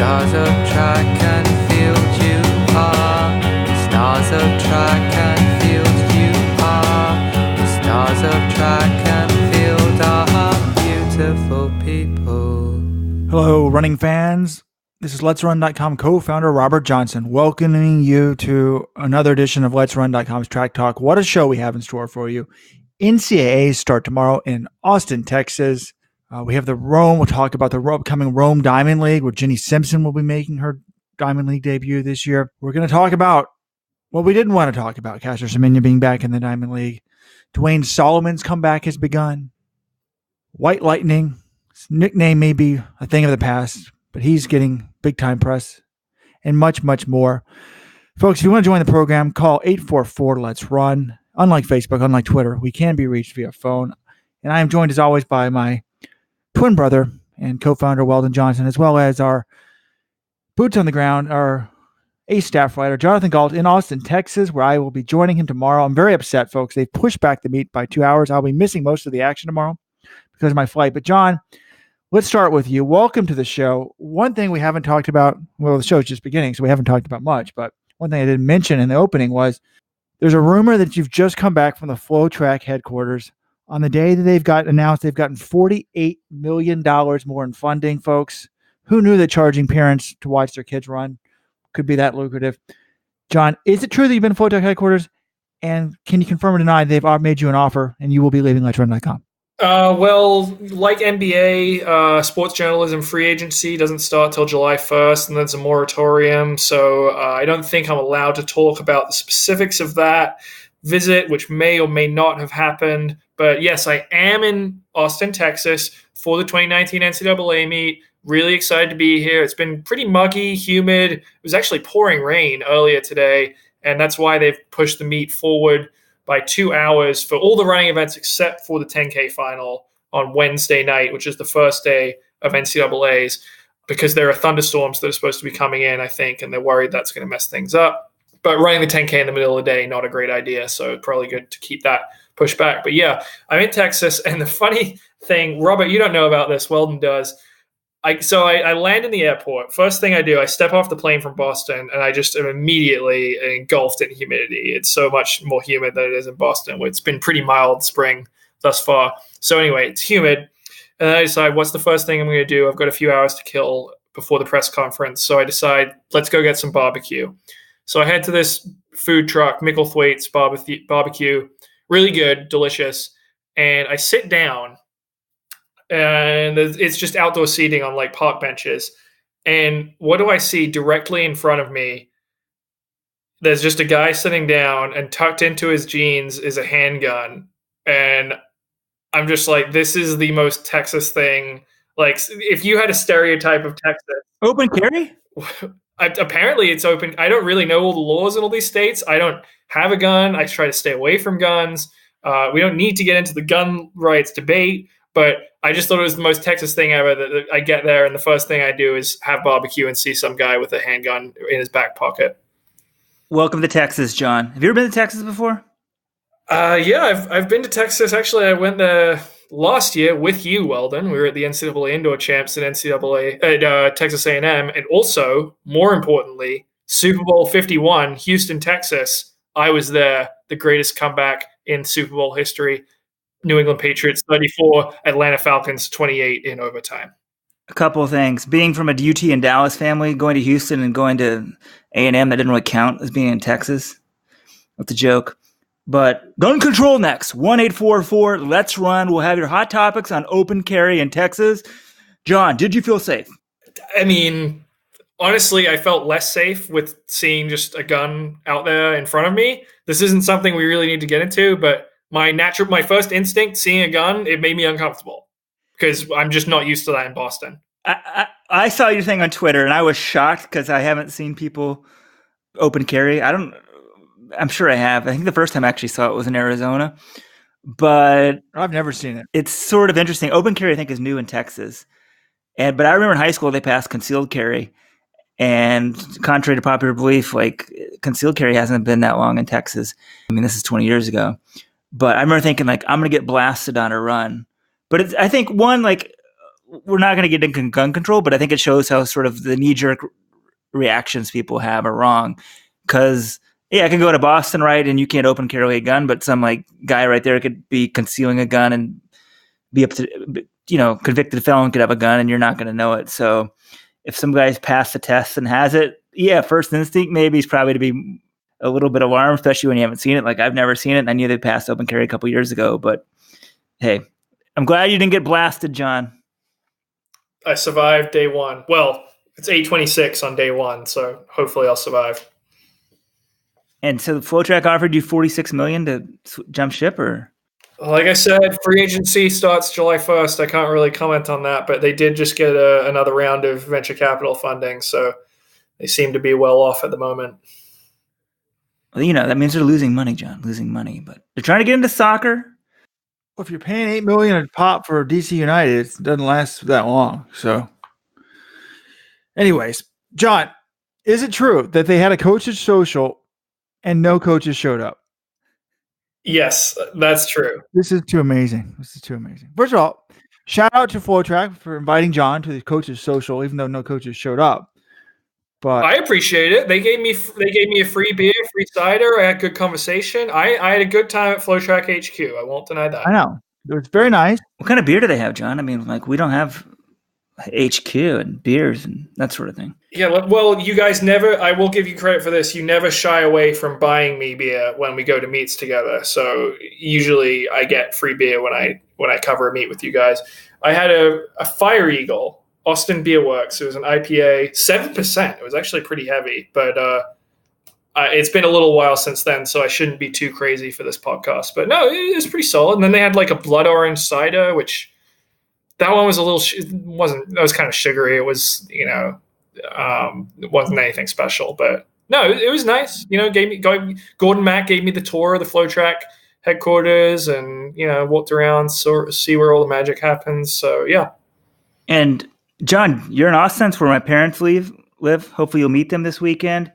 Stars of track and field you are. Stars of track and field you are. The stars of track and field are beautiful people. Hello, running fans. This is Let'sRun.com co-founder Robert Johnson welcoming you to another edition of Let'sRun.com's Track Talk. What a show we have in store for you. NCAAs start tomorrow in Austin, Texas. We have the Rome. We'll talk about the upcoming Rome Diamond League, where Jenny Simpson will be making her Diamond League debut this year. We're going to talk about what we didn't want to talk about, Caster Semenya being back in the Diamond League. Duane Solomon's comeback has begun. White Lightning, his nickname may be a thing of the past, but he's getting big-time press and much, much more. Folks, if you want to join the program, call 844-LET'S-RUN. Unlike Facebook, unlike Twitter, we can be reached via phone. And I am joined, as always, by my twin brother and co-founder Weldon Johnson, as well as our boots on the ground, our ace staff writer, Jonathan Galt, in Austin, Texas, where I will be joining him tomorrow. I'm very upset, folks. They've pushed back the meet by 2 hours. I'll be missing most of the action tomorrow because of my flight. But John, let's start with you. Welcome to the show. One thing we haven't talked about, well, the show's just beginning, so we haven't talked about much, but one thing I didn't mention in the opening was there's a rumor that you've just come back from the Flotrack headquarters. On the day that they've gotten $48 million more in funding, folks. Who knew that charging parents to watch their kids run could be that lucrative? John, is it true that you've been to Flotrack headquarters? And can you confirm or deny they've made you an offer and you will be leaving Let'sRun.com? Well, like NBA, sports journalism free agency doesn't start till July 1st, and there's a moratorium. So I don't think I'm allowed to talk about the specifics of that visit, which may or may not have happened. But yes, I am in Austin, Texas for the 2019 NCAA meet. Really excited to be here. It's been pretty muggy, humid. It was actually pouring rain earlier today, and that's why they've pushed the meet forward by 2 hours for all the running events except for the 10K final on Wednesday night, which is the first day of NCAAs, because there are thunderstorms that are supposed to be coming in, I think, and they're worried that's going to mess things up. But running the 10K in the middle of the day, not a great idea, so probably good to keep that pushed back. But yeah, I'm in Texas, and the funny thing, Robert, you don't know about this, Weldon does. I land in the airport. First thing I do, I step off the plane from Boston, and I just am immediately engulfed in humidity. It's so much more humid than it is in Boston. It's been pretty mild spring thus far. So anyway, it's humid. And then I decide, what's the first thing I'm going to do? I've got a few hours to kill before the press conference. So I decide, let's go get some barbecue. So I head to this food truck, Micklethwaite's barbecue. Really good, delicious. And I sit down, and it's just outdoor seating on like park benches. And what do I see directly in front of me? There's just a guy sitting down, and tucked into his jeans is a handgun. And I'm just like, this is the most Texas thing. Like, if you had a stereotype of Texas. Open carry? Apparently it's open. I don't really know all the laws in all these states. I don't have a gun. I try to stay away from guns. We don't need to get into the gun rights debate, but I just thought it was the most Texas thing ever that I get there, and the first thing I do is have barbecue and see some guy with a handgun in his back pocket. Welcome to Texas, John. Have you ever been to Texas before? Yeah, I've been to Texas. Actually, I went there last year with you, Weldon. We were at the NCAA Indoor Champs at Texas A&M, and also, more importantly, Super Bowl 51, Houston, Texas. I was there, the greatest comeback in Super Bowl history. New England Patriots 34, Atlanta Falcons 28 in overtime. A couple of things. Being from a UT and Dallas family, going to Houston and going to A&M, that didn't really count as being in Texas. That's a joke. But gun control next. 1-844, let's run. We'll have your hot topics on open carry in Texas. John, did you feel safe? I mean, honestly, I felt less safe with seeing just a gun out there in front of me. This isn't something we really need to get into, but my first instinct, seeing a gun, it made me uncomfortable because I'm just not used to that in Boston. I saw your thing on Twitter, and I was shocked because I haven't seen people open carry. I'm sure I have. I think the first time I actually saw it was in Arizona, but I've never seen it. It's sort of interesting. Open carry, I think, is new in Texas. But I remember in high school, they passed concealed carry. And contrary to popular belief, like concealed carry hasn't been that long in Texas. I mean, this is 20 years ago. But I remember thinking, like, I'm going to get blasted on a run. But I think, one, like we're not going to get into gun control, but I think it shows how sort of the knee-jerk reactions people have are wrong. Because, I can go to Boston, right, and you can't open carry a gun, but some like guy right there could be concealing a gun and be up to, convicted felon could have a gun and you're not going to know it. So if some guy's passed the test and has it, first instinct maybe is probably to be a little bit alarmed, especially when you haven't seen it. Like I've never seen it, and I knew they passed open carry a couple years ago. But hey, I'm glad you didn't get blasted, John. I survived day one. Well, it's 8:26 on day one, so hopefully I'll survive. And so Flotrack offered you $46 million to jump ship, or? Like I said, free agency starts July 1st. I can't really comment on that, but they did just get another round of venture capital funding, so they seem to be well off at the moment. Well, that means they're losing money, John. Losing money, but they're trying to get into soccer. Well, if you're paying $8 million a pop for DC United, it doesn't last that long. So, anyways, John, is it true that they had a coaches social and no coaches showed up? Yes, that's true. This is too amazing. First of all, shout out to Flotrack for inviting John to the coaches social, even though no coaches showed up. But I appreciate it. They gave me a free beer, free cider. I had good conversation. I had a good time at Flotrack HQ. I won't deny that. I know. It was very nice. What kind of beer do they have, John? I mean, like we don't have HQ and beers and that sort of thing. Yeah, well, you guys never, I will give you credit for this, you never shy away from buying me beer when we go to meets together. So usually I get free beer when I cover a meet with you guys. I had a Fire Eagle, Austin Beer Works. It was an IPA, 7%. It was actually pretty heavy, but it's been a little while since then, so I shouldn't be too crazy for this podcast. But no, it was pretty solid. And then they had like a blood orange cider, which that one was a little, that was kind of sugary. It was, it wasn't anything special, but no, it was nice. Gordon Mack gave me the tour of the Flotrack headquarters and, walked around, see where all the magic happens. So yeah. And John, you're in Austin, where my parents live. Hopefully you'll meet them this weekend.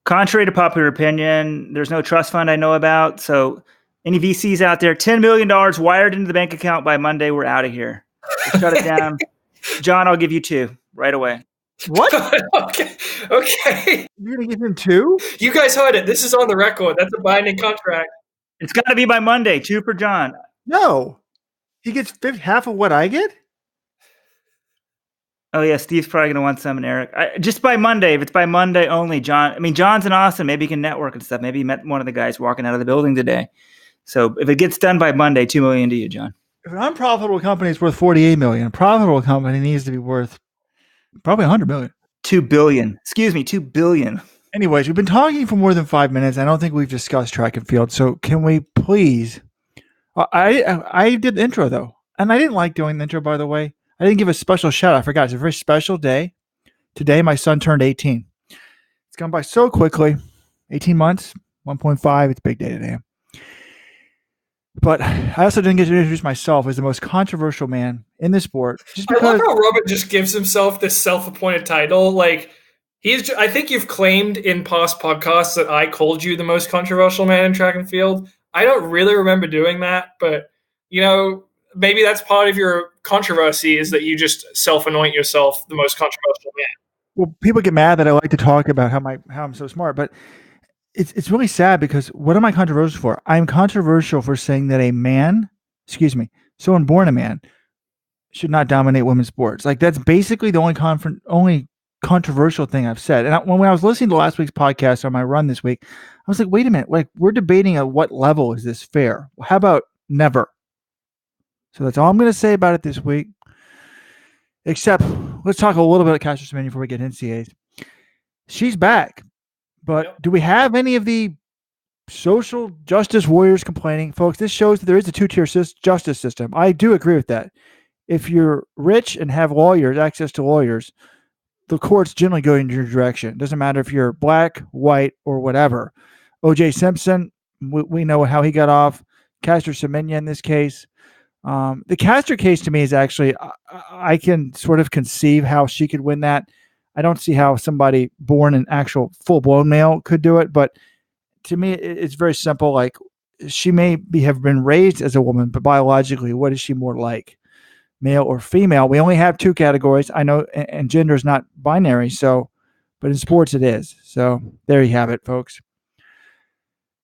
Contrary to popular opinion, there's no trust fund I know about. So any VCs out there, $10 million wired into the bank account by Monday, we're out of here. We'll shut it down. John, I'll give you 2 right away. What? Okay. You're going to give him 2? You guys heard it. This is on the record. That's a binding contract. It's got to be by Monday. 2 for John. No. He gets half of what I get? Oh, yeah. Steve's probably going to want some, and Eric. Just by Monday. If it's by Monday only, John. I mean, John's in Austin. Maybe he can network and stuff. Maybe he met one of the guys walking out of the building today. So if it gets done by Monday, $2 million to you, John. If an unprofitable company is worth $48 million, a profitable company needs to be worth probably $100 million. $2 billion. Excuse me, $2 billion. Anyways, we've been talking for more than 5 minutes. I don't think we've discussed track and field. So can we please? I did the intro though, and I didn't like doing the intro. By the way, I didn't give a special shout out. I forgot. It's a very special day. Today, my son turned 18. It's gone by so quickly. 18 months, 1.5. It's a big day today. But I also didn't get to introduce myself as the most controversial man in the sport. Just because I love how Robert just gives himself this self-appointed title. Like I think you've claimed in past podcasts that I called you the most controversial man in track and field. I don't really remember doing that, but maybe that's part of your controversy is that you just self-anoint yourself the most controversial man. Well, people get mad that I like to talk about how I'm so smart, but it's really sad because what am I controversial for? I'm controversial for saying that someone born a man should not dominate women's sports. Like that's basically the only controversial thing I've said. And when I was listening to last week's podcast on my run this week, I was like, wait a minute, like we're debating at what level is this fair? How about never? So that's all I'm going to say about it this week. Except let's talk a little bit about Semenya before we get NCAAs. She's back. But do we have any of the social justice warriors complaining? Folks, this shows that there is a two-tier justice system. I do agree with that. If you're rich and have access to lawyers, the courts generally go in your direction. It doesn't matter if you're black, white, or whatever. O.J. Simpson, we know how he got off. Caster Semenya in this case. The Caster case to me is actually, I can sort of conceive how she could win that. I don't see how somebody born an actual full-blown male could do it, but to me, it's very simple. Like she may have been raised as a woman, but biologically, what is she more like? male or female. We only have 2 categories. I know, and gender is not binary, so, but in sports it is. So there you have it, folks.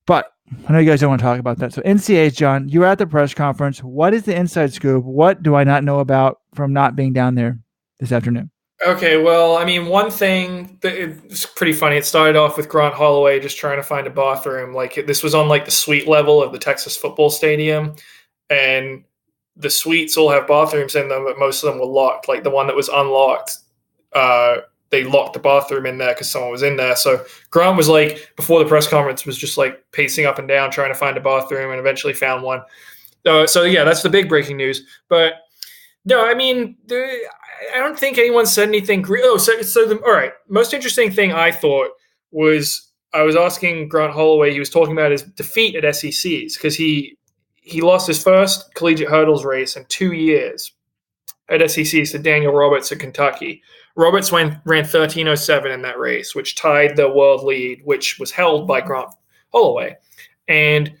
But I know you guys don't want to talk about that. So NCAAs, John, you were at the press conference. What is the inside scoop? What do I not know about from not being down there this afternoon? Okay, well, I mean, one thing that it's pretty funny. It started off with Grant Holloway just trying to find a bathroom. Like, this was on like the suite level of the Texas football stadium, and the suites all have bathrooms in them, but most of them were locked. Like the one that was unlocked, they locked the bathroom in there because someone was in there. So Grant was like, before the press conference, was just like pacing up and down trying to find a bathroom, and eventually found one. So yeah, that's the big breaking news. But no, I mean, I don't think anyone said anything. All right. Most interesting thing I thought was I was asking Grant Holloway. He was talking about his defeat at SECs because he lost his first collegiate hurdles race in 2 years at SECs to Daniel Roberts at Kentucky. Roberts ran 13:07 in that race, which tied the world lead, which was held by Grant Holloway. And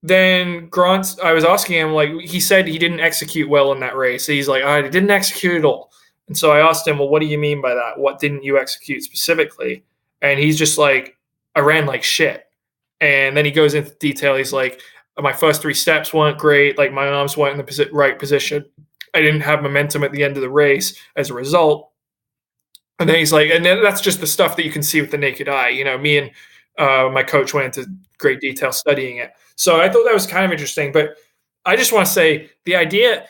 then I was asking him, like, he said he didn't execute well in that race. So he's like, I didn't execute at all. And so I asked him, well, what do you mean by that? What didn't you execute specifically? And he's just like, I ran like shit. And then he goes into detail. He's like, my first 3 steps weren't great. Like, my arms weren't in the right position. I didn't have momentum at the end of the race as a result. And then he's like, and then that's just the stuff that you can see with the naked eye. You know, me and my coach went into great detail studying it. So I thought that was kind of interesting. But I just want to say the idea,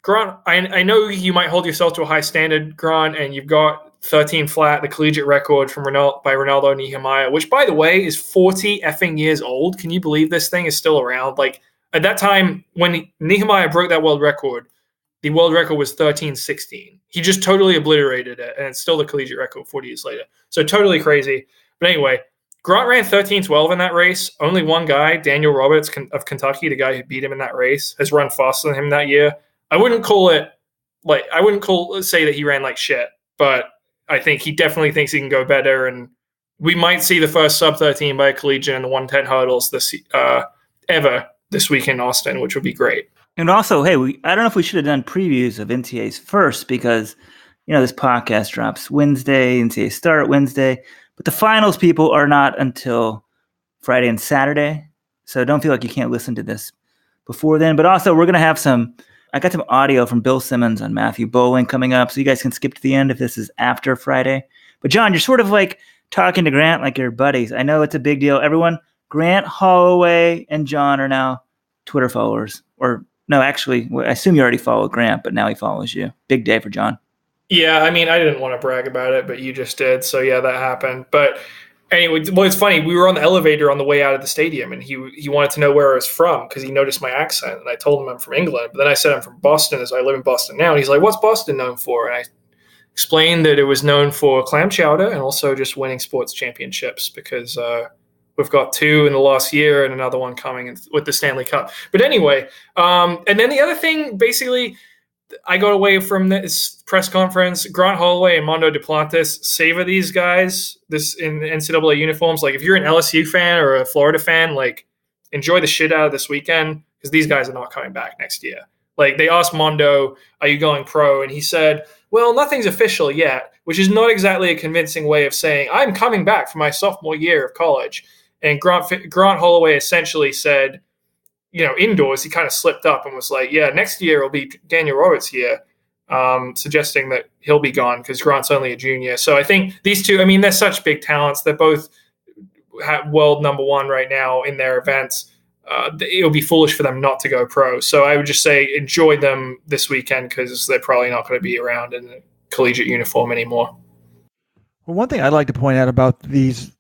Grant, I know you might hold yourself to a high standard, Grant, and you've got 13 flat, the collegiate record from Renaldo Nehemiah, which, by the way, is 40 effing years old. Can you believe this thing is still around? Like, at that time, when Nehemiah broke that world record, the world record was 13:16. He just totally obliterated it, and it's still the collegiate record 40 years later. So totally crazy. But anyway, Grant ran 13:12 in that race. Only one guy, Daniel Roberts of Kentucky, the guy who beat him in that race, has run faster than him that year. I wouldn't say that he ran like shit, but I think he definitely thinks he can go better, and we might see the first sub-13 by a collegiate in the 110 hurdles ever this week in Austin, which would be great. And also, hey, I don't know if we should have done previews of NCAAs first because, you know, this podcast drops Wednesday, NCAAs start Wednesday, but the finals, people, are not until Friday and Saturday. So don't feel like you can't listen to this before then. But also, we're going to have I got some audio from Bill Simmons on Matthew Boling coming up, so you guys can skip to the end if this is after Friday. But John, you're sort of like talking to Grant like your buddies. I know it's a big deal. Everyone, Grant, Holloway, and John are now Twitter followers. Or no, actually, I assume you already followed Grant, but now he follows you. Big day for John. Yeah, I mean, I didn't want to brag about it, but you just did. So yeah, that happened. But anyway, well, it's funny. We were on the elevator on the way out of the stadium, and he wanted to know where I was from because he noticed my accent. And I told him I'm from England. But then I said I'm from Boston, as I live in Boston now. And he's like, what's Boston known for? And I explained that it was known for clam chowder and also just winning sports championships because we've got 2 in the last year and another one coming with the Stanley Cup. But anyway, and then the other thing, basically, I got away from this press conference. Grant Holloway and Mondo Duplantis, savor these guys this in NCAA uniforms. Like, if you're an LSU fan or a Florida fan, like, enjoy the shit out of this weekend because these guys are not coming back next year. Like, they asked Mondo, are you going pro? And he said, well, nothing's official yet, which is not exactly a convincing way of saying I'm coming back for my sophomore year of college. And Grant Holloway essentially said, you know, indoors, he kind of slipped up and was like, yeah, next year will be Daniel Roberts' year, suggesting that he'll be gone because Grant's only a junior. So I think these two, I mean, they're such big talents. They're both world number 1 right now in their events. It would be foolish for them not to go pro. So I would just say enjoy them this weekend because they're probably not going to be around in the collegiate uniform anymore. Well, one thing I'd like to point out about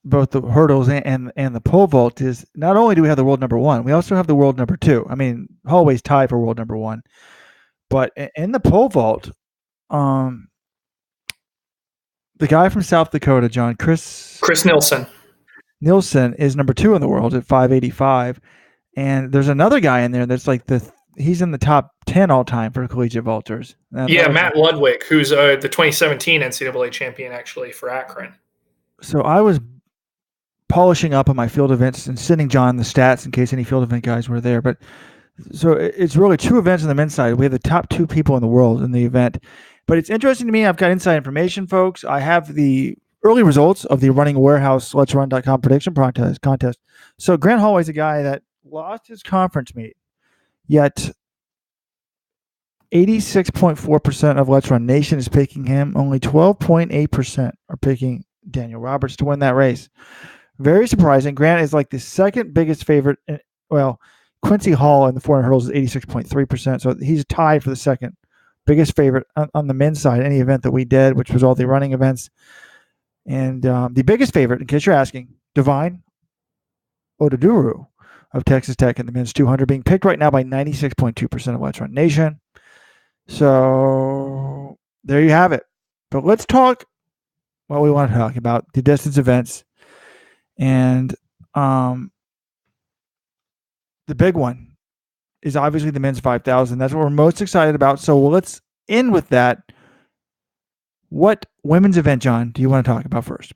both the hurdles and the pole vault is not only do we have the world number 1, we also have the world number 2. I mean, Holloway's tied for world number 1, but in the pole vault, the guy from South Dakota, John, Chris Nilsen is number 2 in the world at 585, and there's another guy in there that's like he's in the top 10 all time for collegiate vaulters. Yeah, Matt Ludwig, who's the 2017 NCAA champion, actually, for Akron. So I was polishing up on my field events and sending John the stats in case any field event guys were there. But So it's really two events on the men's side. We have the top two people in the world in the event. But it's interesting to me. I've got inside information, folks. I have the early results of the Running Warehouse Let'sRun.com prediction contest. So Grant Holloway's a guy that lost his conference meet, yet 86.4% of Let's Run Nation is picking him. Only 12.8% are picking Daniel Roberts to win that race. Very surprising. Grant is like the second biggest favorite. Well, Quincy Hall in the 400 hurdles is 86.3%. So he's tied for the second biggest favorite on the men's side, any event that we did, which was all the running events. And the biggest favorite, in case you're asking, Duane Oduduru of Texas Tech in the men's 200, being picked right now by 96.2% of Let's Run Nation. So there you have it. But let's talk what we want to talk about, the distance events. And the big one is obviously the men's 5,000. That's what we're most excited about. So let's end with that. What women's event, John, do you want to talk about first?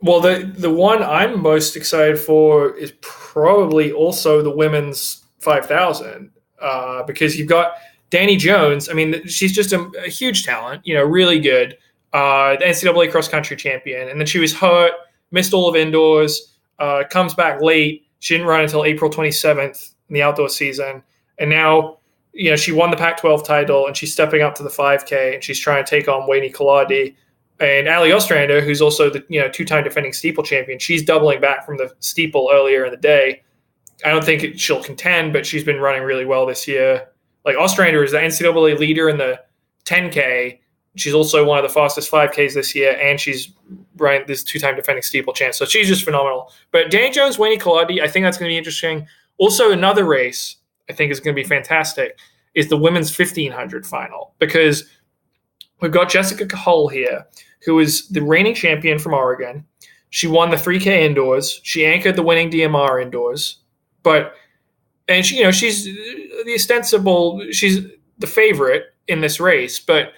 Well, the one I'm most excited for is probably also the women's 5,000 because you've got Danny Jones. I mean, she's just a huge talent, really good. The NCAA cross-country champion. And then she was hurt, missed all of indoors, comes back late. She didn't run until April 27th in the outdoor season. And now, she won the Pac-12 title, and she's stepping up to the 5K, and she's trying to take on Wayne Coladi. And Ali Ostrander, who's also the two-time defending steeple champion, she's doubling back from the steeple earlier in the day. I don't think she'll contend, but she's been running really well this year. Like, Ostrander is the NCAA leader in the 10K. She's also one of the fastest 5Ks this year, and she's running this two-time defending steeple champ. So she's just phenomenal. But Danny Jones, Wayne Coladi, I think that's going to be interesting. Also, another race I think is going to be fantastic is the women's 1,500 final, because we've got Jessica Hull here, who is the reigning champion from Oregon. She won the 3K indoors. She anchored the winning DMR indoors. And she, she's she's the favorite in this race. But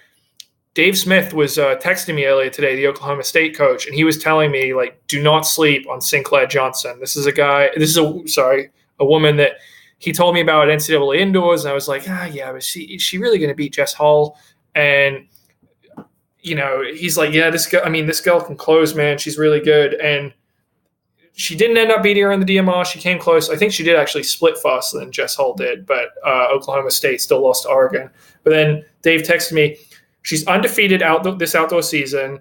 Dave Smith was texting me earlier today, the Oklahoma State coach, and he was telling me, like, do not sleep on Sinclair Johnson. This is a woman that he told me about at NCAA indoors, and I was like, yeah, but is she really going to beat Jess Hull? And he's like, yeah, this girl can close, man. She's really good. And she didn't end up beating her in the DMR. She came close. I think she did actually split faster than Jess Hull did, but Oklahoma State still lost to Oregon. But then Dave texted me, she's undefeated this outdoor season,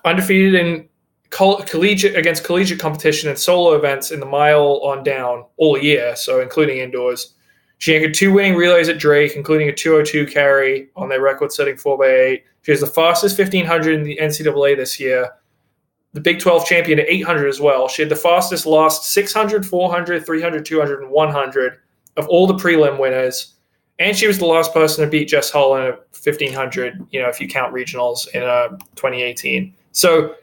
undefeated in collegiate competition and solo events in the mile on down all year, so including indoors. She anchored 2 winning relays at Drake, including a 2:02 carry on their record-setting 4x8. She was the fastest 1,500 in the NCAA this year. The Big 12 champion at 800 as well. She had the fastest last 600, 400, 300, 200, and 100 of all the prelim winners. And she was the last person to beat Jess Hull in a 1,500, if you count regionals in 2018. So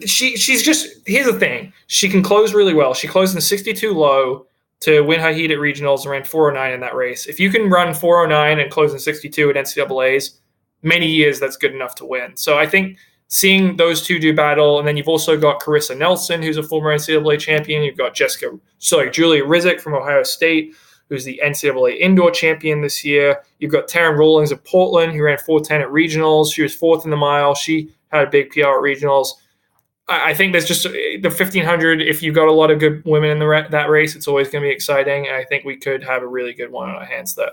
she's just – here's the thing. She can close really well. She closed in 62 low to win her heat at regionals and ran 409 in that race. If you can run 409 and close in 62 at NCAAs, many years that's good enough to win. So I think seeing those two do battle, and then you've also got Carissa Nelson, who's a former NCAA champion. You've got Julia Rizek from Ohio State, who's the NCAA indoor champion this year. You've got Taryn Rawlings of Portland, who ran 4:10 at regionals. She was 4th in the mile. She had a big PR at regionals. I think there's just the 1,500. If you've got a lot of good women in that race, it's always going to be exciting. And I think we could have a really good one on our hands there.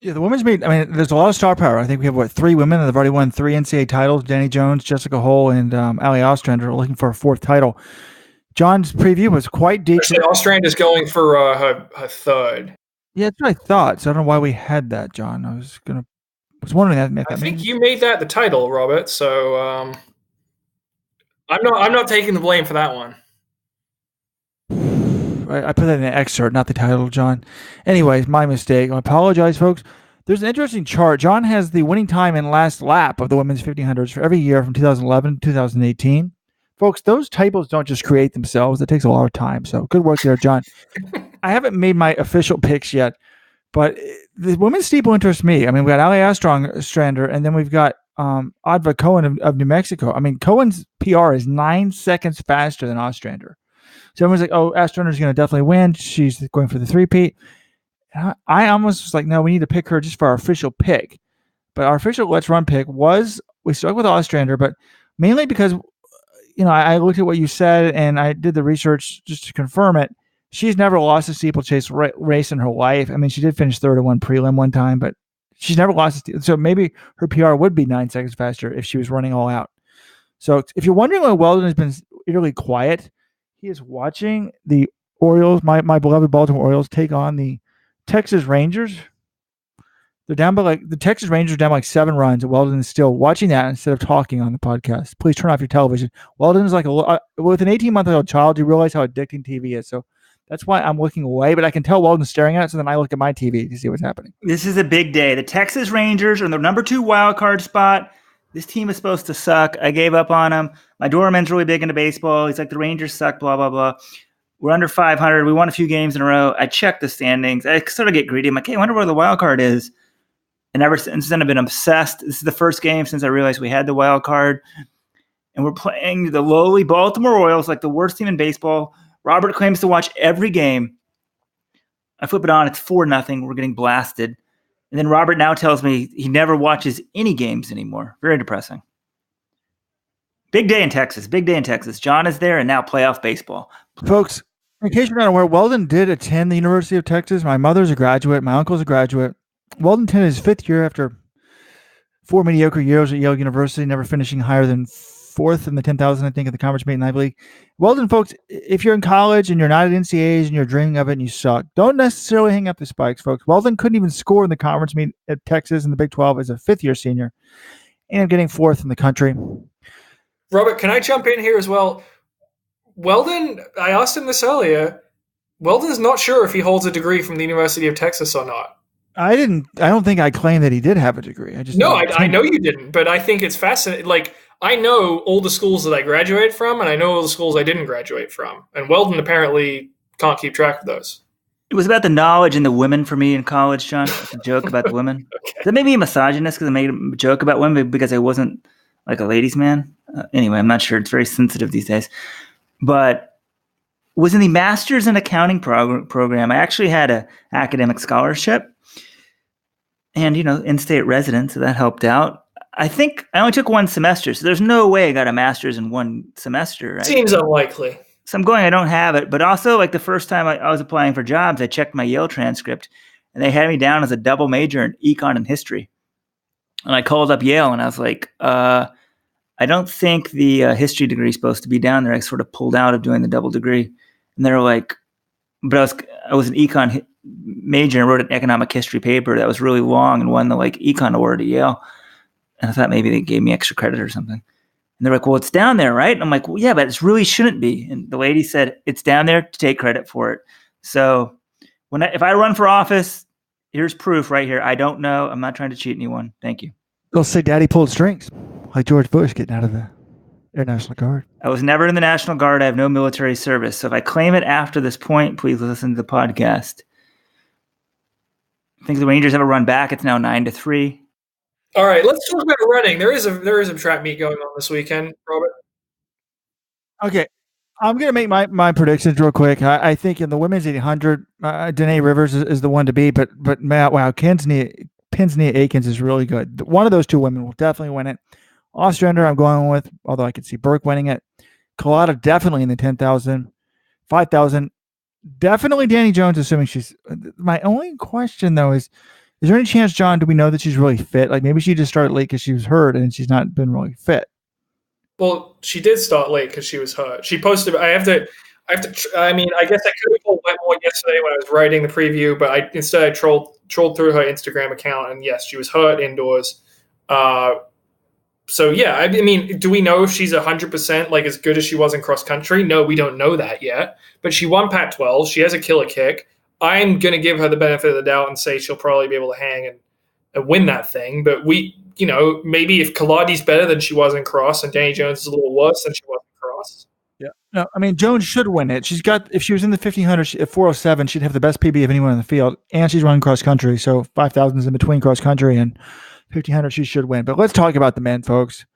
Yeah, the women's meet, there's a lot of star power. I think we have, 3 women that have already won 3 NCAA titles. Danny Jones, Jessica Hull, and Ali Ostrander are looking for a 4th title. John's preview was quite deep. Ostrander is going for her 3rd. Yeah, that's what I thought. So I don't know why we had that, John. I was wondering that. I think you made that the title, Robert. So I'm not taking the blame for that one. I put that in the excerpt, not the title, John. Anyways, my mistake. I apologize, folks. There's an interesting chart. John has the winning time and last lap of the women's 1,500s for every year from 2011 to 2018. Folks, those typos don't just create themselves. It takes a lot of time. So good work there, John. I haven't made my official picks yet, but the women's steeple interests me. We got Ali Ostrander, and then we've got Adva Cohen of New Mexico. Cohen's PR is 9 seconds faster than Ostrander. So everyone's like, oh, Ash Turner's going to definitely win. She's going for the three-peat. I almost was like, no, we need to pick her just for our official pick. But our official Let's Run pick was, we stuck with Ostrander, but mainly because, I looked at what you said and I did the research just to confirm it. She's never lost a steeplechase race in her life. I mean, she did finish third in one prelim one time, but she's never lost a so maybe her PR would be 9 seconds faster if she was running all out. So if you're wondering why Weldon has been eerily quiet, he is watching the Orioles, my beloved Baltimore Orioles, take on the Texas Rangers. They're down by the Texas Rangers are down by 7 runs. And Weldon is still watching that instead of talking on the podcast. Please turn off your television. Weldon is like with an 18-month-old child, you realize how addicting TV is. So that's why I'm looking away, but I can tell Weldon's staring at it, so then I look at my TV to see what's happening. This is a big day. The Texas Rangers are in the number 2 wild card spot. This team is supposed to suck. I gave up on them. My doorman's really big into baseball. He's like, the Rangers suck, blah, blah, blah. We're under 500. We won a few games in a row. I checked the standings. I sort of get greedy. I'm like, hey, I wonder where the wild card is. And ever since then, I've been obsessed. This is the first game since I realized we had the wild card. And we're playing the lowly Baltimore Orioles, like the worst team in baseball. Robert claims to watch every game. I flip it on. It's 4-0. We're getting blasted. And then Robert now tells me he never watches any games anymore. Very depressing. Big day in Texas. Big day in Texas. John is there, and now playoff baseball. Folks, in case you're not aware, Weldon did attend the University of Texas. My mother's a graduate. My uncle's a graduate. Weldon attended his 5th year after 4 mediocre years at Yale University, never finishing higher than 4th in the 10,000, I think, at the conference meet in Ivy League. Weldon, folks, if you're in college and you're not at NCAAs and you're dreaming of it and you suck, don't necessarily hang up the spikes, folks. Weldon couldn't even score in the conference meet at Texas in the Big 12 as a 5th-year senior. And getting 4th in the country. Robert, can I jump in here as well? Weldon, I asked him this earlier. Weldon's not sure if he holds a degree from the University of Texas or not. I don't think I claimed that he did have a degree. I know you didn't, but I think it's fascinating. Like, I know all the schools that I graduated from, and I know all the schools I didn't graduate from. And Weldon apparently can't keep track of those. It was about the knowledge and the women for me in college, John. A joke about the women. Okay. That made me a misogynist because I made a joke about women because I wasn't like a ladies' man. Anyway, I'm not sure. It's very sensitive these days. But was in the Master's in Accounting program. I actually had an academic scholarship and, in-state residence, so that helped out. I think I only took 1 semester, so there's no way I got a master's in 1 semester. Right? Seems unlikely. So I'm going, I don't have it. But also, like the first time I was applying for jobs, I checked my Yale transcript, and they had me down as a double major in econ and history. And I called up Yale, and I was like, I don't think the history degree is supposed to be down there. I sort of pulled out of doing the double degree. And they were like, but I was an econ major and wrote an economic history paper that was really long and won the econ award at Yale. And I thought maybe they gave me extra credit or something. And they're like, well, it's down there, right? And I'm like, well, yeah, but it really shouldn't be. And the lady said, it's down there to take credit for it. So if I run for office, here's proof right here. I don't know. I'm not trying to cheat anyone. Thank you. They'll say daddy pulled strings, like George Bush getting out of the Air National Guard. I was never in the National Guard. I have no military service. So if I claim it after this point, please listen to the podcast. I think the Rangers have a run back. It's now 9-3. All right, let's talk about running. There is a track meet going on this weekend, Robert. Okay, I'm going to make my predictions real quick. I think in the women's 800, Danae Rivers is the one to beat, but Matt, wow, Pensney Aikens is really good. One of those 2 women will definitely win it. Ostrander, I'm going with, although I could see Burke winning it. Collada definitely in the 10,000. 5,000, definitely Danny Jones, assuming she's. My only question, though, is there any chance, John, do we know that she's really fit? Like maybe she just started late because she was hurt and she's not been really fit. Well, she did start late because she was hurt. She posted. I guess I could have told more yesterday when I was writing the preview, but I trolled through her Instagram account, and yes, she was hurt indoors. So yeah, I mean, do we know if she's 100% as good as she was in cross country? No, we don't know that yet. But she won Pac-12. She has a killer kick. I'm going to give her the benefit of the doubt and say she'll probably be able to hang and win that thing. But maybe if Kaladi's better than she was in cross and Danny Jones is a little worse than she was in cross. Yeah. No, I mean, Jones should win it. If she was in the 1,500 at 407, she'd have the best PB of anyone in the field. And she's running cross country. So 5,000 is in between cross country and 1,500 she should win. But let's talk about the men, folks.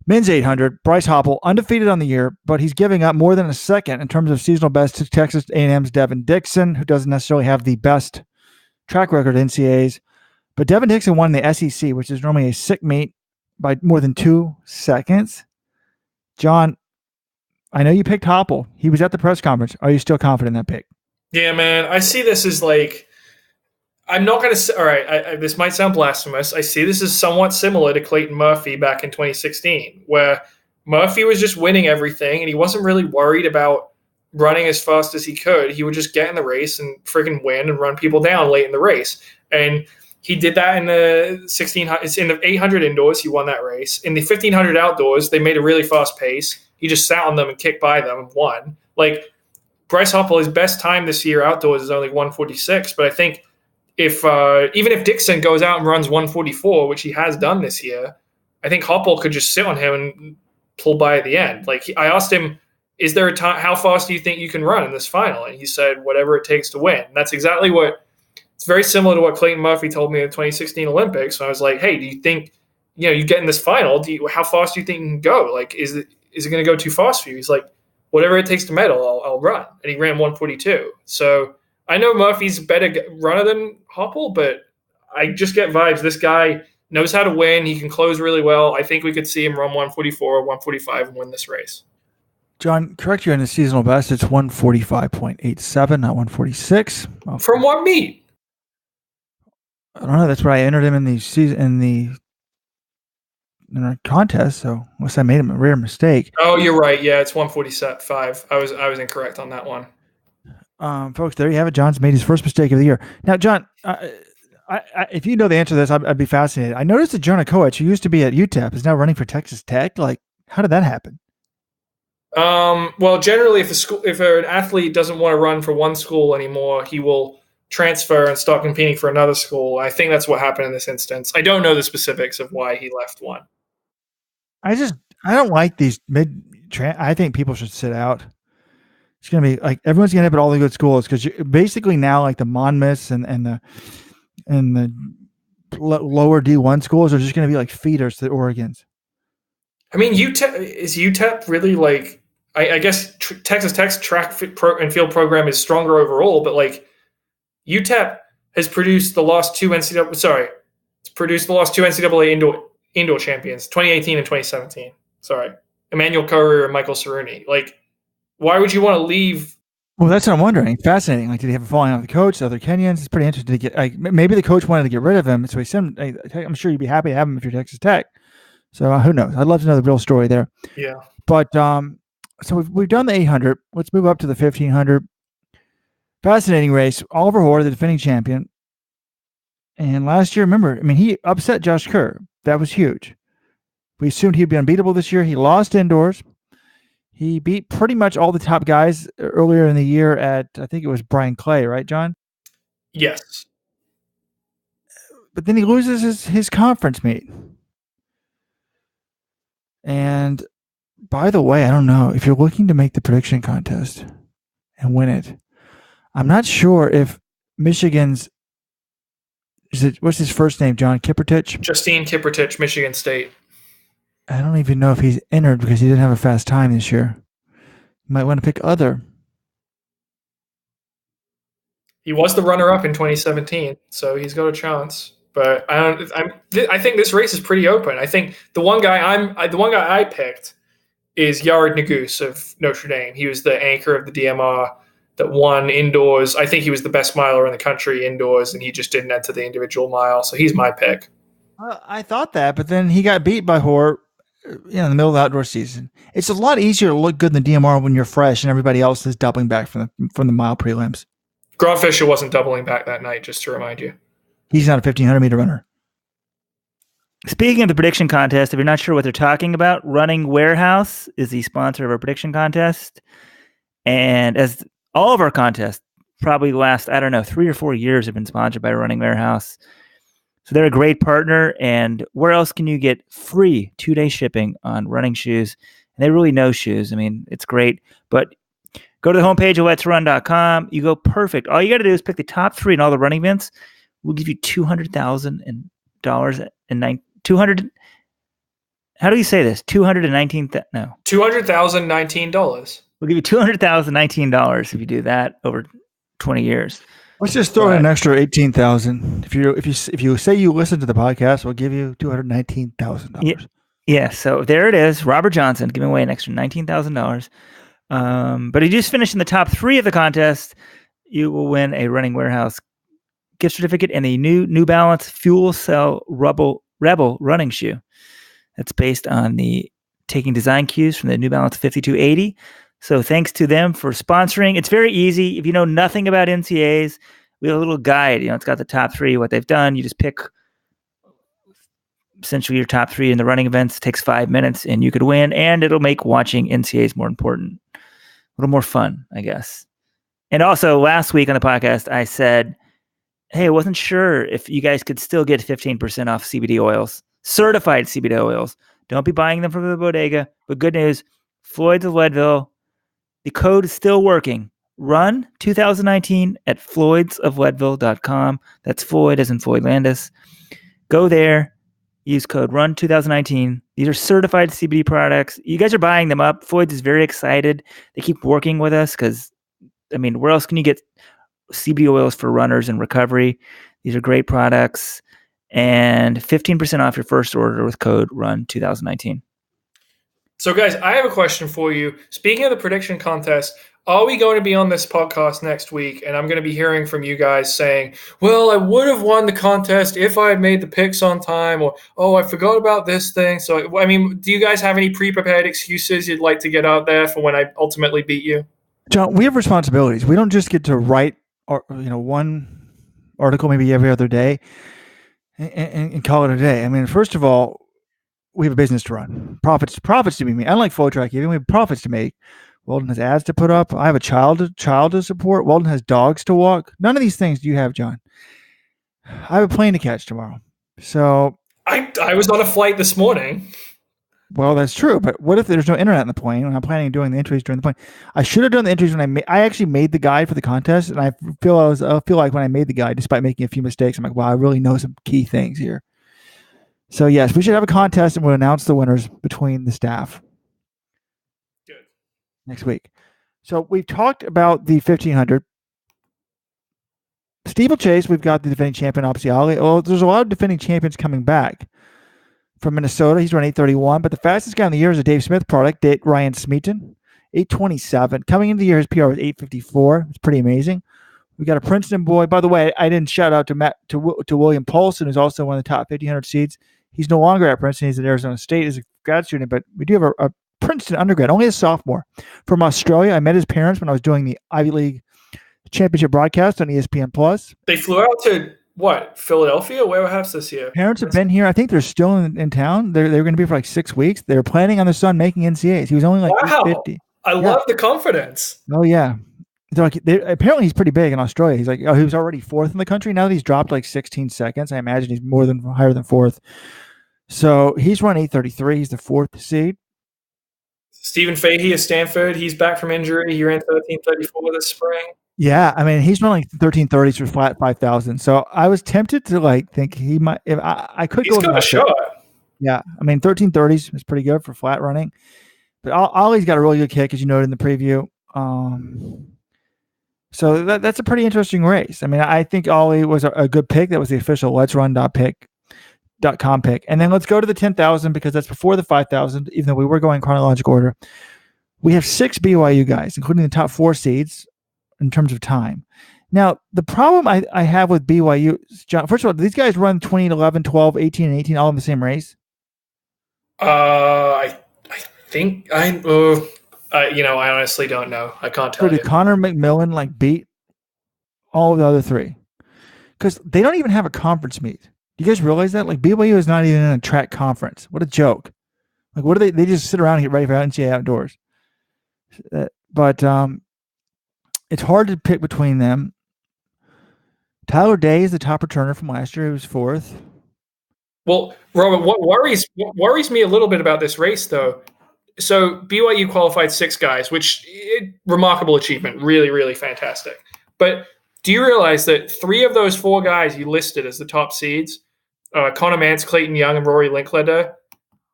Men's 800, Bryce Hoppel, undefeated on the year, but he's giving up more than a second in terms of seasonal best to Texas A&M's Devin Dixon, who doesn't necessarily have the best track record at NCAAs. But Devin Dixon won the SEC, which is normally a sick meet, by more than 2 seconds. John, I know you picked Hoppel. He was at the press conference. Are you still confident in that pick? Yeah, man. I see this as like, I'm not going to say, all right, this might sound blasphemous. I see this as somewhat similar to Clayton Murphy back in 2016, where Murphy was just winning everything and he wasn't really worried about running as fast as he could. He would just get in the race and freaking win and run people down late in the race. And he did that in the 1600. It's in the 800 indoors. He won that race. In the 1500 outdoors, they made a really fast pace. He just sat on them and kicked by them and won. Like Bryce Hoppel, his best time this year outdoors is only 146. But I think if even if Dixon goes out and runs 144, which he has done this year, I think Hoppel could just sit on him and pull by at the end. Like I asked him, is there a time? How fast do you think you can run in this final? And he said, whatever it takes to win. And that's exactly what. It's very similar to what Clayton Murphy told me in the 2016 Olympics. So I was like, hey, do you think, you get in this final? How fast do you think you can go? Like, is it going to go too fast for you? He's like, whatever it takes to medal, I'll run. And he ran 142. So I know Murphy's a better runner than Hoppel, but I just get vibes. This guy knows how to win. He can close really well. I think we could see him run 144 or 145 and win this race. John, correct you in the seasonal best. It's 145.87, not 146. From what meet? I don't know. That's where I entered him in the season in our contest. So unless I made him a rare mistake. Oh, you're right. Yeah, it's 145. I was incorrect on that one. Folks, there you have it. John's made his first mistake of the year. Now, John, if you know the answer to this, I'd be fascinated. I noticed that Jonah Koech, who used to be at UTEP, is now running for Texas Tech. Like, how did that happen? Well, generally, if an athlete doesn't want to run for one school anymore, he will transfer and start competing for another school. I think that's what happened in this instance. I don't know the specifics of why he left one. I don't like these I think people should sit out. It's going to be like everyone's going to have all the good schools because basically now like the Monmouths and the lower D1 schools are just going to be like feeders to the Oregons. I mean, is UTEP really like? I guess Texas Tech's track and field program is stronger overall, but like UTEP has produced the last two NCAA. Sorry, it's produced the last two NCAA indoor champions, 2018 and 2017. Sorry, Emmanuel Courier and Michael Cerrone. Like, why would you want to leave? Well, that's what I'm wondering. Fascinating. Like, did he have a falling out with the coach? The other Kenyans? It's pretty interesting to get. Like, maybe the coach wanted to get rid of him, so he sent him. I'm sure you'd be happy to have him if you're Texas Tech. So who knows? I'd love to know the real story there. Yeah. But so we've done the 800. Let's move up to the 1500. Fascinating race. Oliver Hoare, the defending champion. And last year, remember, I mean, he upset Josh Kerr. That was huge. We assumed he'd be unbeatable this year. He lost indoors. He beat pretty much all the top guys earlier in the year at, I think it was Brian Clay, right, John? Yes. But then he loses his conference meet. And by the way, I don't know, if you're looking to make the prediction contest and win it, I'm not sure if Michigan's, what's his first name, John? Kiprotich? Justine Kiprotich, Michigan State. I don't even know if he's entered because he didn't have a fast time this year. You might want to pick other. He was the runner-up in 2017, so he's got a chance. But I think this race is pretty open. I think the one guy I picked is Yared Nuguse of Notre Dame. He was the anchor of the DMR that won indoors. I think he was the best miler in the country indoors, and he just didn't enter the individual mile. So he's my pick. I thought that, but then he got beat by Hoare in the middle of the outdoor season. It's a lot easier to look good in the DMR when you're fresh and everybody else is doubling back from the mile prelims. Grant Fisher wasn't doubling back that night, just to remind you. He's not a 1,500 meter runner. Speaking of the prediction contest, if you're not sure what they're talking about, Running Warehouse is the sponsor of our prediction contest. And as all of our contests, probably the last, 3 or 4 years have been sponsored by Running Warehouse. So they're a great partner. And where else can you get free 2-day shipping on running shoes? And they really know shoes. I mean, it's great. But go to the homepage of letsrun.com. You go perfect. All you got to do is pick the top 3 in all the running events. We'll give you $200,000 and $200 How do you say this? No. $200,019. We'll give you $200,019 if you do that over 20 years. Let's just throw in an extra 18,000. If you say you listen to the podcast, we'll give you $219,000. Yeah, so there it is. Robert Johnson giving away an extra $19,000. But if you just finish in the top 3 of the contest, you will win a Running Warehouse gift certificate and a New Balance Fuel Cell Rebel running shoe. That's based on the taking design cues from the New Balance 5280. So thanks to them for sponsoring. It's very easy. If you know nothing about NCAAs, we have a little guide. It's got the top 3, what they've done. You just pick essentially your top 3 in the running events. It takes 5 minutes and you could win, and it'll make watching NCAAs more important, a little more fun, I guess. And also last week on the podcast, I said, hey, I wasn't sure if you guys could still get 15% off CBD oils, certified CBD oils. Don't be buying them from the bodega. But good news, Floyd's of Leadville, the code is still working. Run 2019 at floydsofleadville.com. That's Floyd as in Floyd Landis. Go there. Use code RUN 2019. These are certified CBD products. You guys are buying them up. Floyd's is very excited. They keep working with us because, where else can you get CBD oils for runners and recovery? These are great products. And 15% off your first order with code RUN 2019. So, guys, I have a question for you. Speaking of the prediction contest, are we going to be on this podcast next week? And I'm going to be hearing from you guys saying, well, I would have won the contest if I had made the picks on time, or, oh, I forgot about this thing. So, do you guys have any pre-prepared excuses you'd like to get out there for when I ultimately beat you? John, we have responsibilities. We don't just get to write, one article maybe every other day and call it a day. First of all, we have a business to run. Profits to be made. Unlike Flotrack, even we have profits to make. Weldon has ads to put up. I have a child to support. Weldon has dogs to walk. None of these things do you have, John. I have a plane to catch tomorrow. So I was on a flight this morning. Well, that's true. But what if there's no internet in the plane when I'm planning on doing the entries during the plane? I should have done the entries when I actually made the guide for the contest, and I feel like when I made the guide, despite making a few mistakes, I'm like, wow, I really know some key things here. So yes, we should have a contest, and we'll announce the winners between the staff. Good. Next week. So we've talked about the 1500 steeplechase. We've got the defending champion, obviously. Well, there's a lot of defending champions coming back from Minnesota. He's run 8:31, but the fastest guy in the year is a Dave Smith product, Ryan Smeaton, 8:27. Coming into the year, his PR was 8:54. It's pretty amazing. We got a Princeton boy. By the way, I didn't shout out to William Paulson, who's also one of the top 1,500 seeds. He's no longer at Princeton. He's at Arizona State as a grad student, but we do have a Princeton undergrad, only a sophomore, from Australia. I met his parents when I was doing the Ivy League championship broadcast on ESPN Plus. They flew out to Philadelphia? Warehouse this year? Parents have been here. I think they're still in town. They're going to be for like 6 weeks. They're planning on their son making NCAAs. He was only like 50. I love the confidence. Oh yeah. Apparently he's pretty big in Australia. He's like, he was already 4th in the country. Now that he's dropped like 16 seconds, I imagine he's higher than 4th. So he's run 8:33. He's the 4th seed. Stephen Fahey of Stanford. He's back from injury. He ran 13:34 this spring. Yeah, he's run like 13:30s for flat 5,000. So I was tempted to think he might. If I could, he's got a shot. Yeah, 13:30s is pretty good for flat running. But Ollie's got a really good kick, as you noted in the preview. So that's a pretty interesting race. I think Ollie was a good pick. That was the official Let'sRun.com pick. And then let's go to the 10,000 because that's before the 5,000, even though we were going chronological order. We have 6 BYU guys, including the top 4 seeds in terms of time. Now, the problem I have with BYU, John, first of all, these guys run 20, 11, 12, 18, and 18 all in the same race? I think I honestly don't know. I can't tell you. Did Connor McMillan beat all of the other 3? Because they don't even have a conference meet. Do you guys realize that? BYU is not even in a track conference. What a joke. What do they just sit around and get ready for NCAA outdoors. But it's hard to pick between them. Tyler Day is the top returner from last year. He was 4th. Well, Robert, what worries me a little bit about this race, though. So BYU qualified 6 guys, which remarkable achievement, really, really fantastic. But do you realize that 3 of those 4 guys you listed as the top seeds, Connor Mance, Clayton Young, and Rory Linkletter,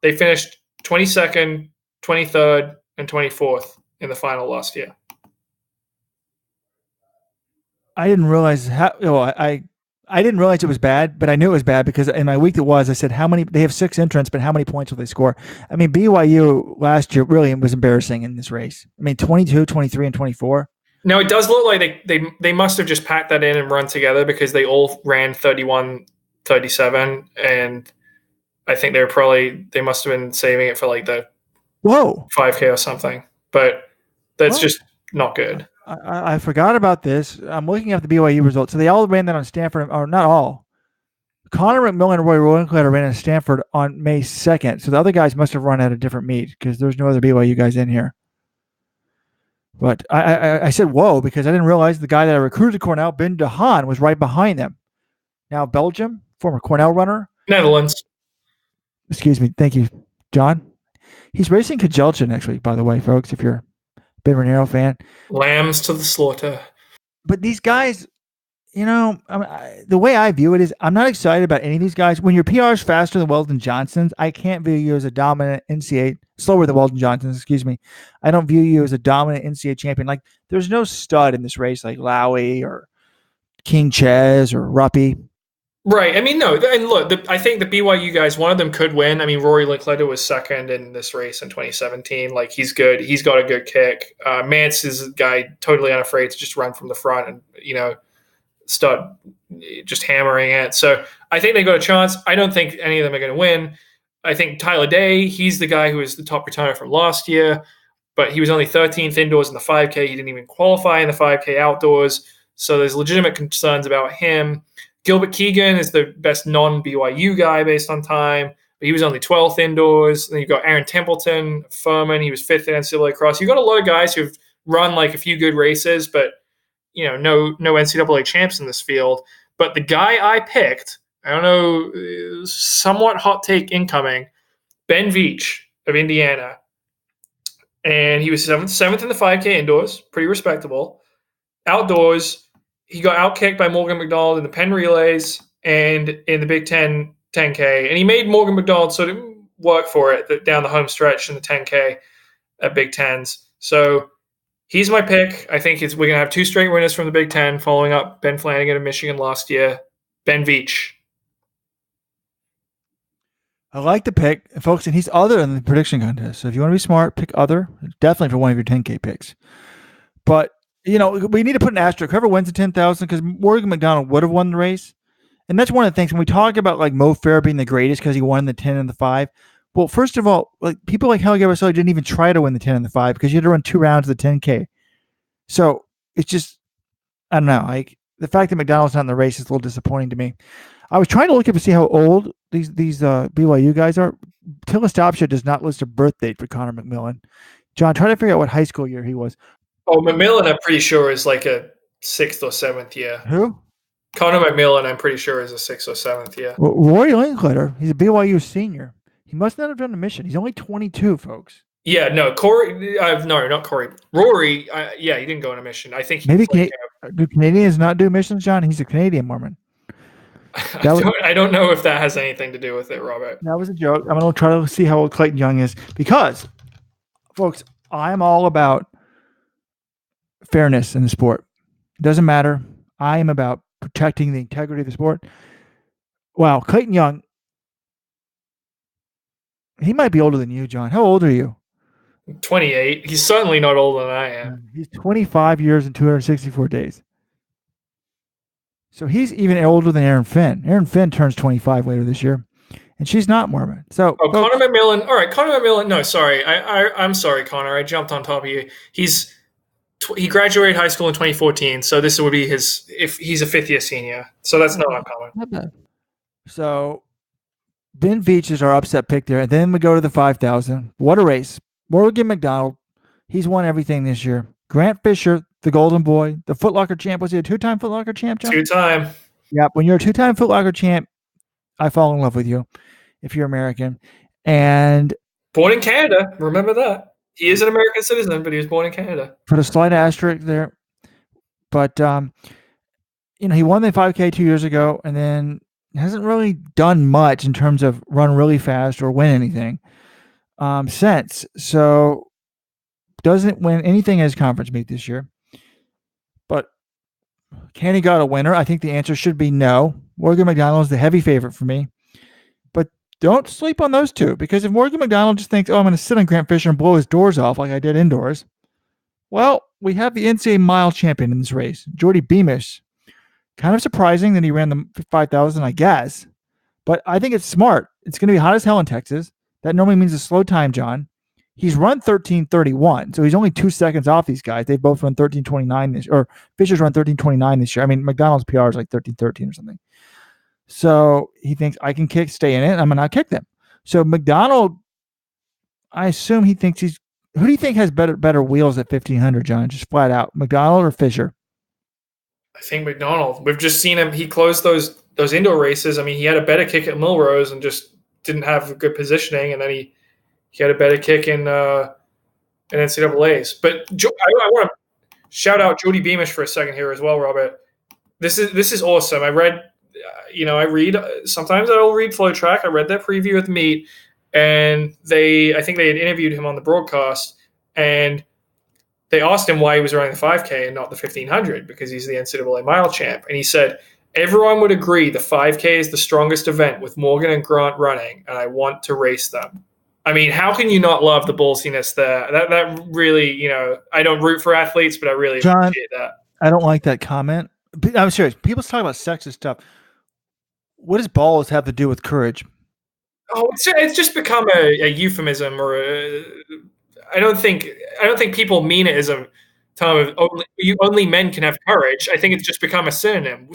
they finished 22nd, 23rd, and 24th in the final last year. I didn't realize I didn't realize it was bad, but I knew it was bad because in my week that was, I said, how many, they have 6 entrants, but how many points will they score? I mean, BYU last year really was embarrassing in this race. I mean, 22, 23, and 24. Now, it does look like they must have just packed that in and run together because they all ran 31, 37, and I think they must have been saving it for like the 5K or something, but that's just not good. I forgot about this. I'm looking at the BYU results. So they all ran that on Stanford, or not all. Connor McMillan and Roy Roenkletter ran at Stanford on May 2nd. So the other guys must have run at a different meet because there's no other BYU guys in here. But I said, whoa, because I didn't realize the guy that I recruited to Cornell, Ben DeHaan, was right behind them. Now Belgium, former Cornell runner. Netherlands. Excuse me. Thank you, John. He's racing Kajelcha next week, by the way, folks, if you're a Ben Renero fan. Lambs to the slaughter. But these guys, the way I view it is I'm not excited about any of these guys. When your PR is faster than Weldon Johnson's, I can't view you as a dominant NCAA, slower than Weldon Johnson's, excuse me. I don't view you as a dominant NCAA champion. Like, there's no stud in this race like Lowy or King Ches or Ruppy. Right. I mean, no. And look, I think the BYU guys, one of them could win. I mean, Rory Linkletter was second in this race in 2017. Like, he's good. He's got a good kick. Mance is a guy totally unafraid to just run from the front and, start just hammering it. So I think they got a chance. I don't think any of them are going to win. I think Tyler Day, he's the guy who is the top returner from last year, but he was only 13th indoors in the 5K. He didn't even qualify in the 5K outdoors. So there's legitimate concerns about him. Gilbert Keegan is the best non-BYU guy based on time, but he was only 12th indoors. Then you've got Aaron Templeton, Furman. He was 5th in NCAA cross. You've got a lot of guys who've run like a few good races, but no NCAA champs in this field. But the guy I picked, I don't know, somewhat hot take incoming, Ben Veach of Indiana. And he was seventh in the 5K indoors, pretty respectable. Outdoors, he got outkicked by Morgan McDonald in the Penn relays and in the Big Ten 10K. And he made Morgan McDonald sort of work for it down the home stretch in the 10K at Big Tens. So he's my pick. I think we're going to have 2 straight winners from the Big Ten following up Ben Flanagan of Michigan last year. Ben Veach. I like the pick, folks, and he's other than the prediction contest. So if you want to be smart, pick other, definitely for one of your 10K picks. But, we need to put an asterisk. Whoever wins the 10,000, because Morgan McDonald would have won the race. And that's one of the things when we talk about like Mo Farah being the greatest because he won the 10 and the 5. Well, first of all, like people like Helge Gabriel didn't even try to win the 10 and the 5 because you had to run 2 rounds of the 10K. So it's just, I don't know. Like the fact that McDonald's not in the race is a little disappointing to me. I was trying to look up to see how old these BYU guys are. Tilla Stopshire does not list a birth date for Connor McMillan. John, try to figure out what high school year he was. Oh, McMillan, I'm pretty sure is like a 6th or 7th year. Who? Connor McMillan, I'm pretty sure is a 6th or 7th year. Well, Rory Linkletter, he's a BYU senior. He must not have done a mission. He's only 22, folks. Yeah, no, Corey. No, not Corey. Rory. He didn't go on a mission. I think maybe do Canadians not do missions, John? He's a Canadian Mormon. I don't know if that has anything to do with it, Robert. That was a joke. I'm going to try to see how old Clayton Young is because, folks, I'm all about fairness in the sport. It doesn't matter. I am about protecting the integrity of the sport. Wow, Clayton Young, he might be older than you, John. How old are you? 28. He's certainly not older than I am. He's 25 years and 264 days. So he's even older than Aaron Finn. Aaron Finn turns 25 later this year, and she's not Mormon. So, Connor McMillan. All right, Connor McMillan. No, sorry. I'm sorry, Connor. I jumped on top of you. He graduated high school in 2014, so this would be if he's a 5th-year senior. So that's not uncommon. Not bad. So Ben Veach is our upset pick there. And then we go to the 5,000. What a race. Morgan McDonald, he's won everything this year. Grant Fisher, the golden boy, the Foot Locker champ. Was he a 2-time Foot Locker champ, John? 2-time. Yep. When you're a 2-time Foot Locker champ, I fall in love with you if you're American. And born in Canada. Remember that. He is an American citizen, but he was born in Canada. Put a slight asterisk there. But, he won the 5K 2 years ago and then hasn't really done much in terms of run really fast or win anything. since. So doesn't win anything as conference meet this year. But can he got a winner? I think the answer should be no. Morgan McDonald is the heavy favorite for me. But don't sleep on those two, because if Morgan McDonald just thinks, I'm going to sit on Grant Fisher and blow his doors off like I did indoors, well, we have the NCAA mile champion in this race, Jordy Beamish. Kind of surprising that he ran the 5,000, I guess. But I think it's smart. It's going to be hot as hell in Texas. That normally means a slow time, John. He's run 13:31, so he's only 2 seconds off these guys. They've both run 13:29 this year, or Fisher's run 13:29 this year. I mean, McDonald's PR is like 13:13 or something. So he thinks I can stay in it. I'm going to not kick them. So McDonald, I assume he thinks he's. Who do you think has better wheels at 1,500, John? Just flat out, McDonald or Fisher? I think McDonald. We've just seen him. He closed those indoor races. I mean, he had a better kick at Millrose and just didn't have good positioning, and then he had a better kick in NCAAs. But I want to shout out Jordy Beamish for a second here as well, Robert. This is awesome. I read, sometimes I'll read Flotrack. I read their preview at the meet, and I think they had interviewed him on the broadcast, and they asked him why he was running the 5K and not the 1,500, because he's the NCAA mile champ. And he said, everyone would agree the 5K is the strongest event with Morgan and Grant running, and I want to race them. I mean, how can you not love the ballsiness there? That really, I don't root for athletes, but I really appreciate that. I don't like that comment. I'm serious. People talk about sexist stuff. What does balls have to do with courage? Oh, it's just become a euphemism, or I don't think people mean it as a term of only men can have courage. I think it's just become a synonym.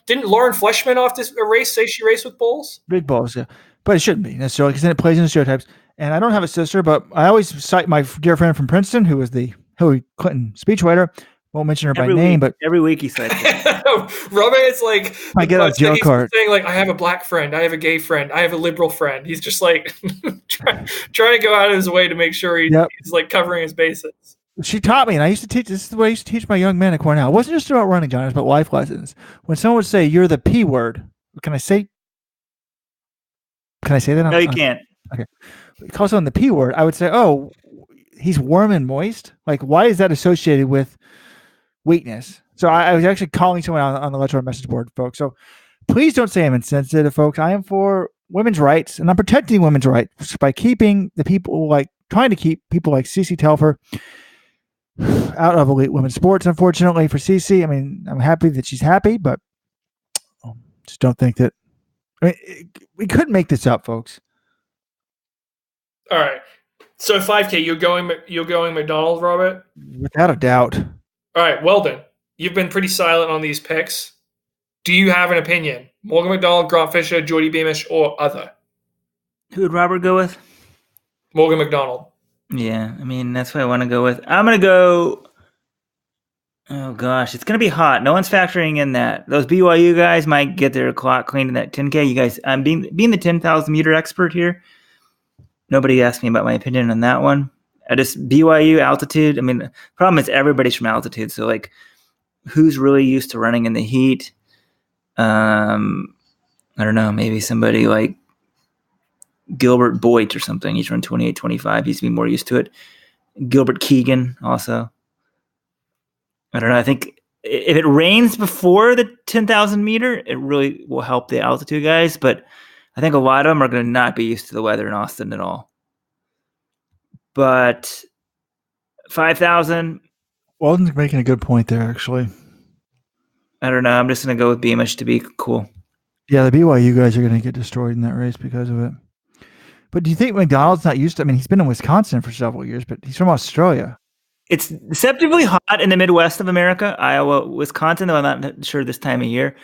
Didn't Lauren Fleshman after a race say she raced with balls? Big balls, yeah. But it shouldn't be necessarily, because then it plays into stereotypes. And I don't have a sister, but I always cite my dear friend from Princeton, who was the Hillary Clinton speechwriter. Won't mention her by name, but every week he cites her. Robert is like, I get a joke card saying like, I have a black friend, I have a gay friend, I have a liberal friend. He's just like trying to go out of his way to make sure he's like covering his bases. She taught me, and I used to teach. This is the way I used to teach my young men at Cornell. It wasn't just about running, John. It was about life lessons. When someone would say, "You're the P word," can I say that? No, you can't. Okay. Call someone the P word. I would say, "Oh, he's warm and moist." Like, why is that associated with weakness? So I was actually calling someone on the Let's Run message board, folks. So please don't say I'm insensitive, folks. I am for women's rights, and I'm protecting women's rights by keeping trying to keep people like CeCe Telfer out of elite women's sports. Unfortunately for CeCe, I mean, I'm happy that she's happy, but just don't think that. I mean, we couldn't make this up, folks. All right. So 5K, you're going McDonald, Robert? Without a doubt. All right, Weldon, you've been pretty silent on these picks. Do you have an opinion? Morgan McDonald, Grant Fisher, Jordy Beamish, or other? Who would Robert go with? Morgan McDonald. Yeah, I mean, that's what I want to go with. I'm going to go... Oh, gosh, it's going to be hot. No one's factoring in that. Those BYU guys might get their clock cleaned in that 10K. You guys, I'm being the 10,000 meter expert here. Nobody asked me about my opinion on that one. BYU altitude. I mean, the problem is everybody's from altitude. So, like, who's really used to running in the heat? I don't know. Maybe somebody like Gilbert Boyd or something. He's run 28-25. He's been more used to it. Gilbert Keegan also. I don't know. I think if it rains before the 10,000 meter, it really will help the altitude guys. But I think a lot of them are going to not be used to the weather in Austin at all. But 5,000. Walden's making a good point there, actually. I don't know. I'm just going to go with Beamish to be cool. Yeah, the BYU guys are going to get destroyed in that race because of it. But do you think McDonald's not used to? I mean, he's been in Wisconsin for several years, but he's from Australia. It's deceptively hot in the Midwest of America, Iowa, Wisconsin, though I'm not sure this time of year.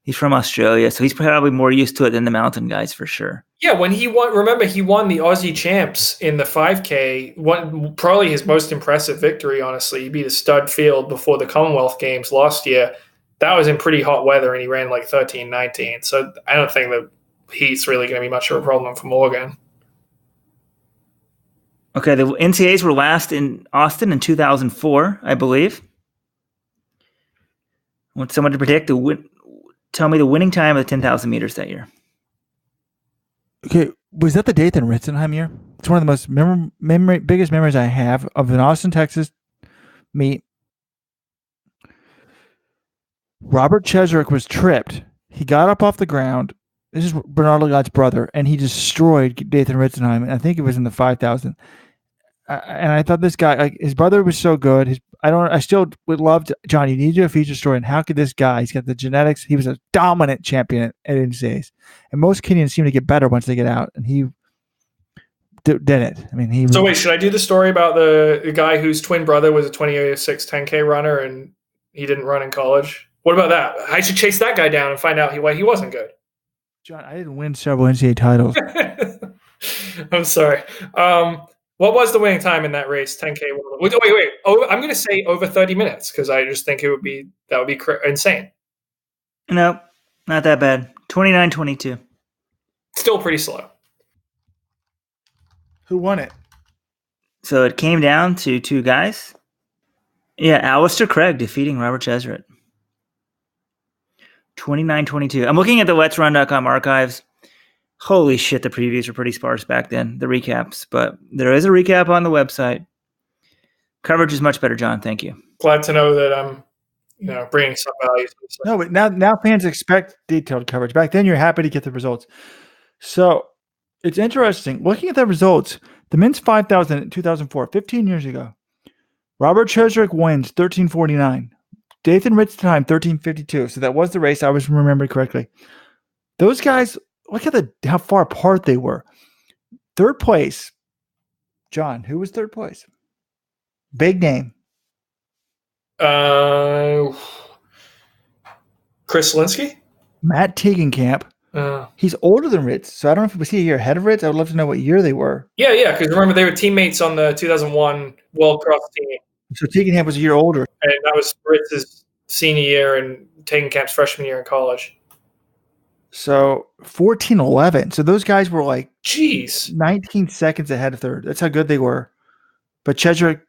He's from Australia, so he's probably more used to it than the mountain guys for sure. Yeah, when he won the Aussie champs in the 5K, probably his most impressive victory, honestly. He beat a stud field before the Commonwealth Games last year. That was in pretty hot weather, and he ran like 13:19. So I don't think the heat's really going to be much of a problem for Morgan. Okay, the NCAAs were last in Austin in 2004, I believe. I want someone to predict tell me the winning time of the 10,000 meters that year. Okay, was that the Dathan Ritzenheim year? It's one of the most biggest memories I have of an Austin, Texas meet. Robert Cheswick was tripped. He got up off the ground. This is Bernardo Gott's brother, and he destroyed Dathan Ritzenheim. I think it was in the 5,000. And I thought this guy, like his brother, was so good. I still would love to. John, you need to do a feature story. And how could this guy? He's got the genetics. He was a dominant champion at NCAAs, and most Kenyans seem to get better once they get out. And he did it. I mean, he. So wait, should I do the story about the guy whose twin brother was a 26 10K runner and he didn't run in college? What about that? I should chase that guy down and find out why he wasn't good. John, I didn't win several NCAA titles. I'm sorry. What was the winning time in that race? 10K. Wait. I'm going to say over 30 minutes because I just think that would be insane. No, not that bad. 29:22. Still pretty slow. Who won it? So it came down to two guys. Yeah, Alistair Craig defeating Robert Cheswick. 29:22. I'm looking at the Let'sRun.com archives. Holy shit, the previews were pretty sparse back then, the recaps. But there is a recap on the website. Coverage is much better, John. Thank you. Glad to know that I'm bringing some value to this. No, but now fans expect detailed coverage. Back then, you're happy to get the results. So it's interesting. Looking at the results, the men's 5,000 in 2004, 15 years ago, Robert Cheswick wins 13:49. Dathan Ritzenheim 13:52. So that was the race. I was remembering correctly. Those guys, look at how far apart they were. Third place, John. Who was third place? Big name. Chris Linsky? Matt Tegenkamp. He's older than Ritz, so I don't know if was he a year ahead of Ritz. I would love to know what year they were. Yeah, because remember they were teammates on the 2001 World Cross team. So Tegenkamp was a year older. And that was Ritz's senior year and Tegenkamp's freshman year in college. So 14:11. So those guys were like 19 seconds ahead of third. That's how good they were. But Cheswick,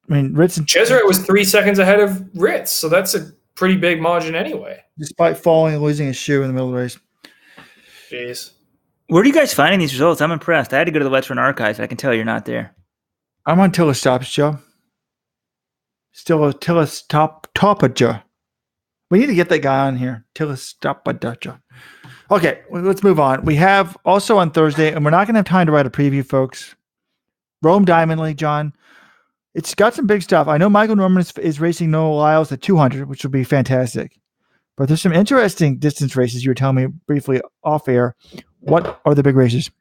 Ritz and Cheswick was 3 seconds ahead of Ritz, so that's a pretty big margin anyway. Despite falling and losing his shoe in the middle of the race. Jeez. Where are you guys finding these results? I'm impressed. I had to go to the Let's Run archives. I can tell you're not there. I'm on Tillis Stops, Joe. Still a Tillis Topaja. We need to get that guy on here. Tillis Topaja. Okay, let's move on. We have also on Thursday, and we're not going to have time to write a preview, folks. Rome Diamond League, John. It's got some big stuff. I know Michael Norman is racing Noah Lyles at 200, which will be fantastic. But there's some interesting distance races you were telling me briefly off air. What are the big races?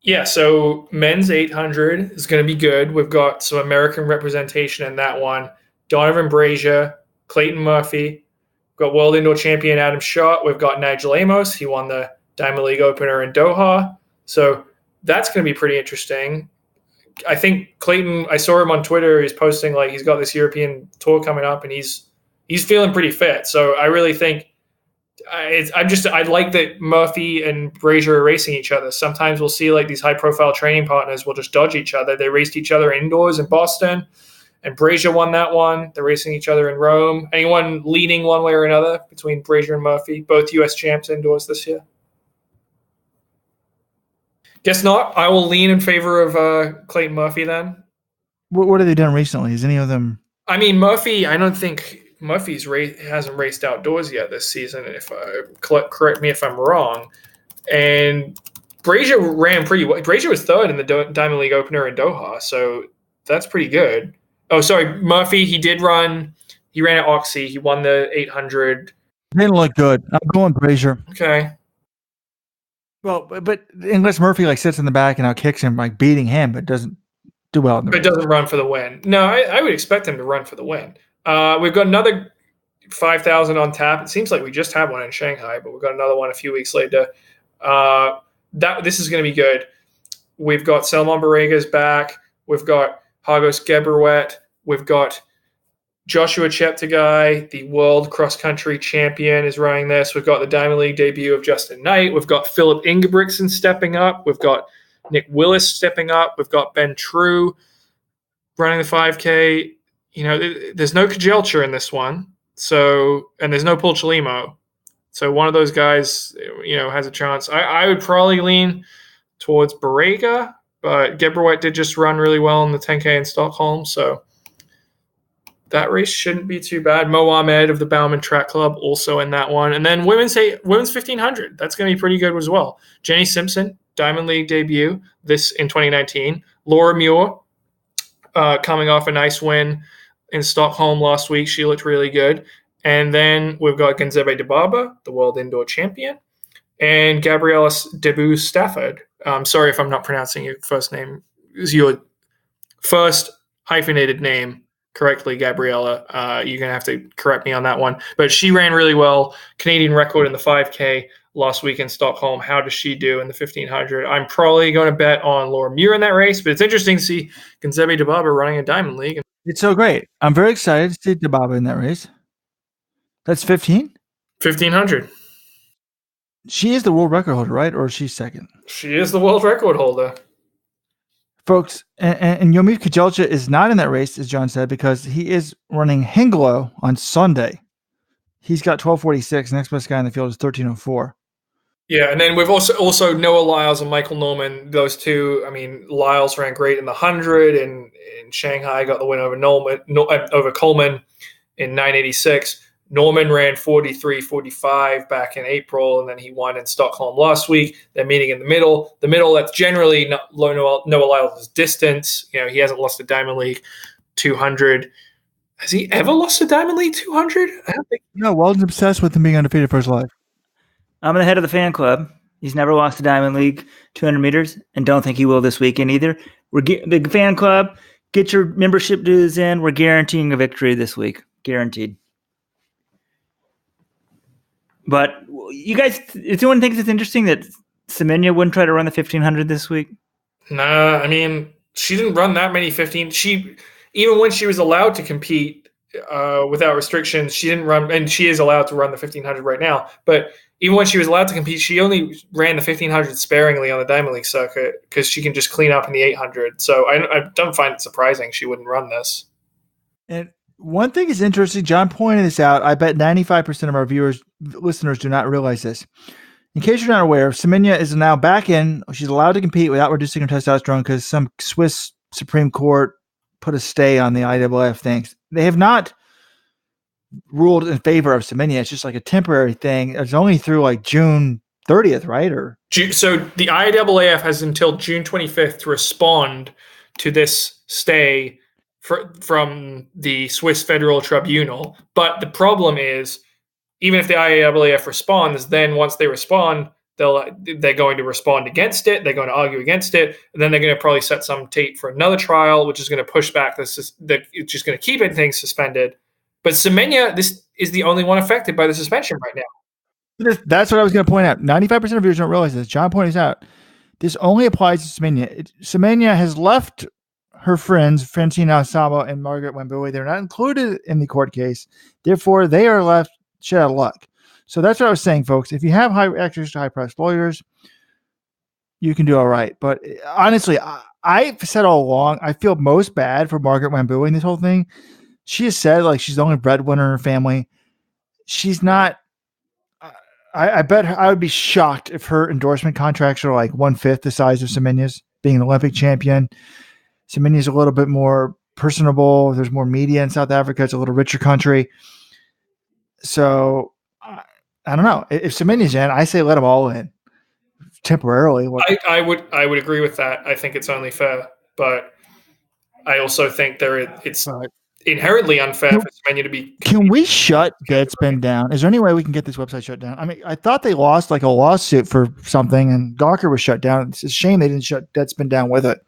Yeah, so men's 800 is going to be good. We've got some American representation in that one. Donovan Brazier, Clayton Murphy. We've got world indoor champion Adam Schott. We've got Nigel Amos. He won the Diamond League opener in Doha. So that's going to be pretty interesting. I think Clayton, I saw him on Twitter. He's posting like he's got this European tour coming up, and he's feeling pretty fit. So I really think I like that Murphy and Brazier are racing each other. Sometimes we'll see like these high-profile training partners will just dodge each other. They raced each other indoors in Boston, and Brazier won that one. They're racing each other in Rome. Anyone leaning one way or another between Brazier and Murphy? Both U.S. champs indoors this year. Guess not. I will lean in favor of Clayton Murphy then. What have they done recently? Is any of them? I mean, Murphy, I don't think Murphy's hasn't raced outdoors yet this season. If correct me if I'm wrong. And Brazier ran pretty well. Brazier was third in the Diamond League opener in Doha, so that's pretty good. Oh, sorry, Murphy. He ran at Oxy. He won the 800. Didn't look good. I'm going Brazier. Okay. Well, but unless Murphy like sits in the back and outkicks him, like beating him, but doesn't do well. But doesn't run for the win. No, I would expect him to run for the win. We've got another 5,000 on tap. It seems like we just had one in Shanghai, but we've got another one a few weeks later. This is going to be good. We've got Salman Barrega's back. We've got Hagos Geberuet. We've got Joshua Cheptegei, the world cross-country champion, is running this. We've got the Diamond League debut of Justin Knight. We've got Philip Ingebrigtsen stepping up. We've got Nick Willis stepping up. We've got Ben True running the 5K. There's no Kajelcha in this one. And there's no Paul Chelimo. So one of those guys, has a chance. I would probably lean towards Borrega, but Gebrewedt did just run really well in the 10K in Stockholm, so that race shouldn't be too bad. Mo Ahmed of the Bauman Track Club also in that one. And then women's 1500. That's going to be pretty good as well. Jenny Simpson, Diamond League debut this in 2019. Laura Muir coming off a nice win in Stockholm last week. She looked really good. And then we've got Gonzebe Dibaba, the world indoor champion, and Gabriella Debu Stafford. Sorry if I'm not pronouncing your first name. Is your first hyphenated name correctly, Gabriella. You're going to have to correct me on that one. But she ran really well. Canadian record in the 5K last week in Stockholm. How does she do in the 1500? I'm probably going to bet on Laura Muir in that race, but it's interesting to see Gonzebe Dibaba running a Diamond League. It's so great. I'm very excited to see Dibaba in that race. That's 15? 1500. She is the world record holder, right? Or is she second? She is the world record holder. Folks, and Yomir Kajelcha is not in that race, as John said, because he is running Hengelo on Sunday. He's got 12:46. Next best guy in the field is 13:04. Yeah, and then we've also Noah Lyles and Michael Norman. Those two, Lyles ran great in the 100, and in Shanghai got the win over Coleman in 986. Norman ran 43.45 back in April, and then he won in Stockholm last week. They're meeting in the middle. The middle, that's generally Noah Lyles' distance. He hasn't lost a Diamond League 200. Has he ever lost a Diamond League 200? I don't think. No, Weldon's obsessed with him being undefeated for his life. I'm the head of the fan club. He's never lost a Diamond League 200 meters, and don't think he will this weekend either. The fan club, get your membership dues in. We're guaranteeing a victory this week. Guaranteed. But you guys, if anyone thinks it's interesting that Semenya wouldn't try to run the 1500 this week? Nah, she didn't run that many 15. Even when she was allowed to compete without restrictions, she didn't run, and she is allowed to run the 1500 right now. But even when she was allowed to compete, she only ran the 1500 sparingly on the Diamond League circuit because she can just clean up in the 800. So I don't find it surprising she wouldn't run this. And one thing is interesting. John pointed this out. I bet 95% of our listeners do not realize this. In case you're not aware, Semenya is now back in. She's allowed to compete without reducing her testosterone because some Swiss Supreme Court put a stay on the IAAF things. They have not ruled in favor of Semenya. It's just like a temporary thing. It's only through like June 30th, right? So the IAAF has until June 25th to respond to this stay from the Swiss Federal Tribunal. But the problem is, even if the IAAF responds, then once they respond, they're going to respond against it. They're going to argue against it. And then they're going to probably set some date for another trial, which is going to push back it's just going to keep things suspended. But Semenya, this is the only one affected by the suspension right now. That's what I was going to point out. 95% of viewers don't realize this. John points out this only applies to Semenya. Semenya has left her friends, Francina Sabo and Margaret Wambui. They're not included in the court case. Therefore, they are left shit out of luck. So that's what I was saying, folks. If you have access to high-priced lawyers, you can do all right. But honestly, I've said all along, I feel most bad for Margaret Wambui in this whole thing. She has said like she's the only breadwinner in her family. She's not. I bet I would be shocked if her endorsement contracts are like 1/5 the size of Semenya's, being an Olympic champion. Semenya's a little bit more personable. There's more media in South Africa. It's a little richer country. So I don't know. If Semenya's in, I say let them all in temporarily. I would agree with that. I think it's only fair, but I also think it's inherently unfair for Semenya to be. Can we shut Deadspin down? Is there any way we can get this website shut down? I thought they lost like a lawsuit for something, and Gawker was shut down. It's a shame they didn't shut Deadspin down with it.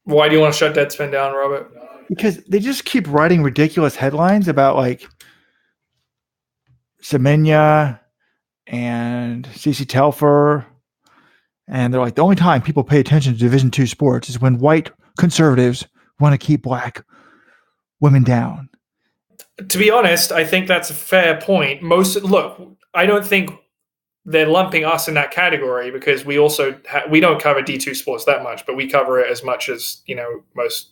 Why do you want to shut Deadspin down, Robert? Because they just keep writing ridiculous headlines about like Semenya and CeCe Telfer, and they're like, the only time people pay attention to Division II sports is when white conservatives want to keep black women down. To be honest, I think that's a fair point. I don't think they're lumping us in that category because we also we don't cover D2 sports that much, but we cover it as much as most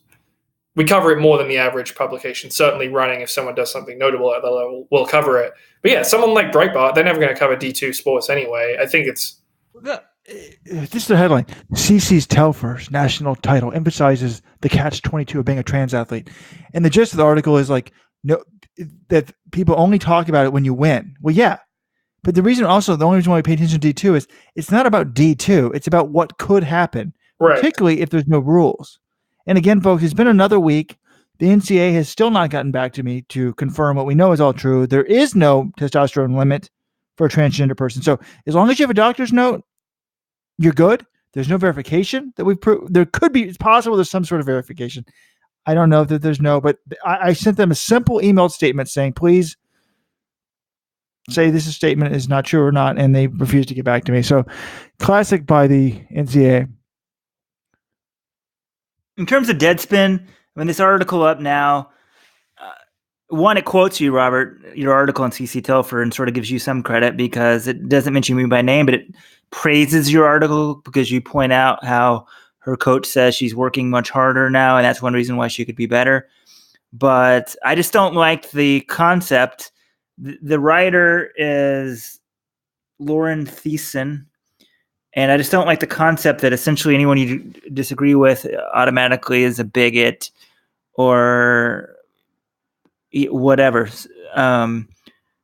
we cover it more than the average publication. Certainly running, if someone does something notable at the level, we'll cover it. But yeah, someone like Breitbart, they're never going to cover D2 sports anyway. I think it's... Just the headline. CeCe's Telfer's national title emphasizes the catch-22 of being a trans athlete. And the gist of the article is like, no, that people only talk about it when you win. Well, yeah. But the reason also, the only reason why we pay attention to D2 is it's not about D2. It's about what could happen, Right. particularly if there's no rules. And again, folks, it's been another week. The NCAA has still not gotten back to me to confirm what we know is all true. There is no testosterone limit for a transgender person. So as long as you have a doctor's note, you're good. There's no verification that we've proved. There could be, it's possible there's some sort of verification. I don't know that there's no, but I sent them a simple email statement saying, please say this statement is not true or not, and they refused to get back to me. So classic by the NCAA. In terms of Deadspin, I mean, this article up now, one, it quotes you, Robert, your article on CeCe Telfer, and sort of gives you some credit because it doesn't mention you by name, but it praises your article because you point out how her coach says she's working much harder now, and that's one reason why she could be better. But I just don't like the concept. The writer is Lauren Thiessen, and I just don't like the concept that essentially anyone you disagree with automatically is a bigot or whatever.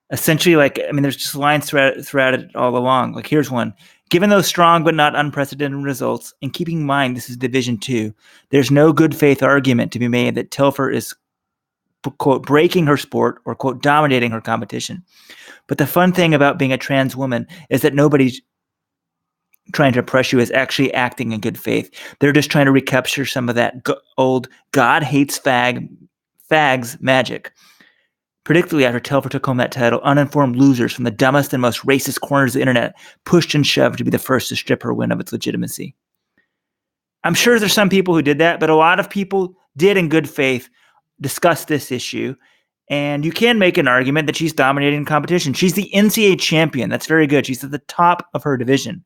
Essentially, like, I mean, there's just lines throughout it all along. Like, here's one. Given those strong but not unprecedented results, and keeping in mind this is Division II, there's no good faith argument to be made that Telfer is, quote, breaking her sport or, quote, dominating her competition. But the fun thing about being a trans woman is that nobody's trying to oppress you is actually acting in good faith. They're just trying to recapture some of that old God hates fags magic. Particularly after Telfer took home that title, uninformed losers from the dumbest and most racist corners of the internet pushed and shoved to be the first to strip her win of its legitimacy. I'm sure there's some people who did that, but a lot of people did in good faith discuss this issue. And you can make an argument that she's dominating competition. She's the NCAA champion. That's very good. She's at the top of her division.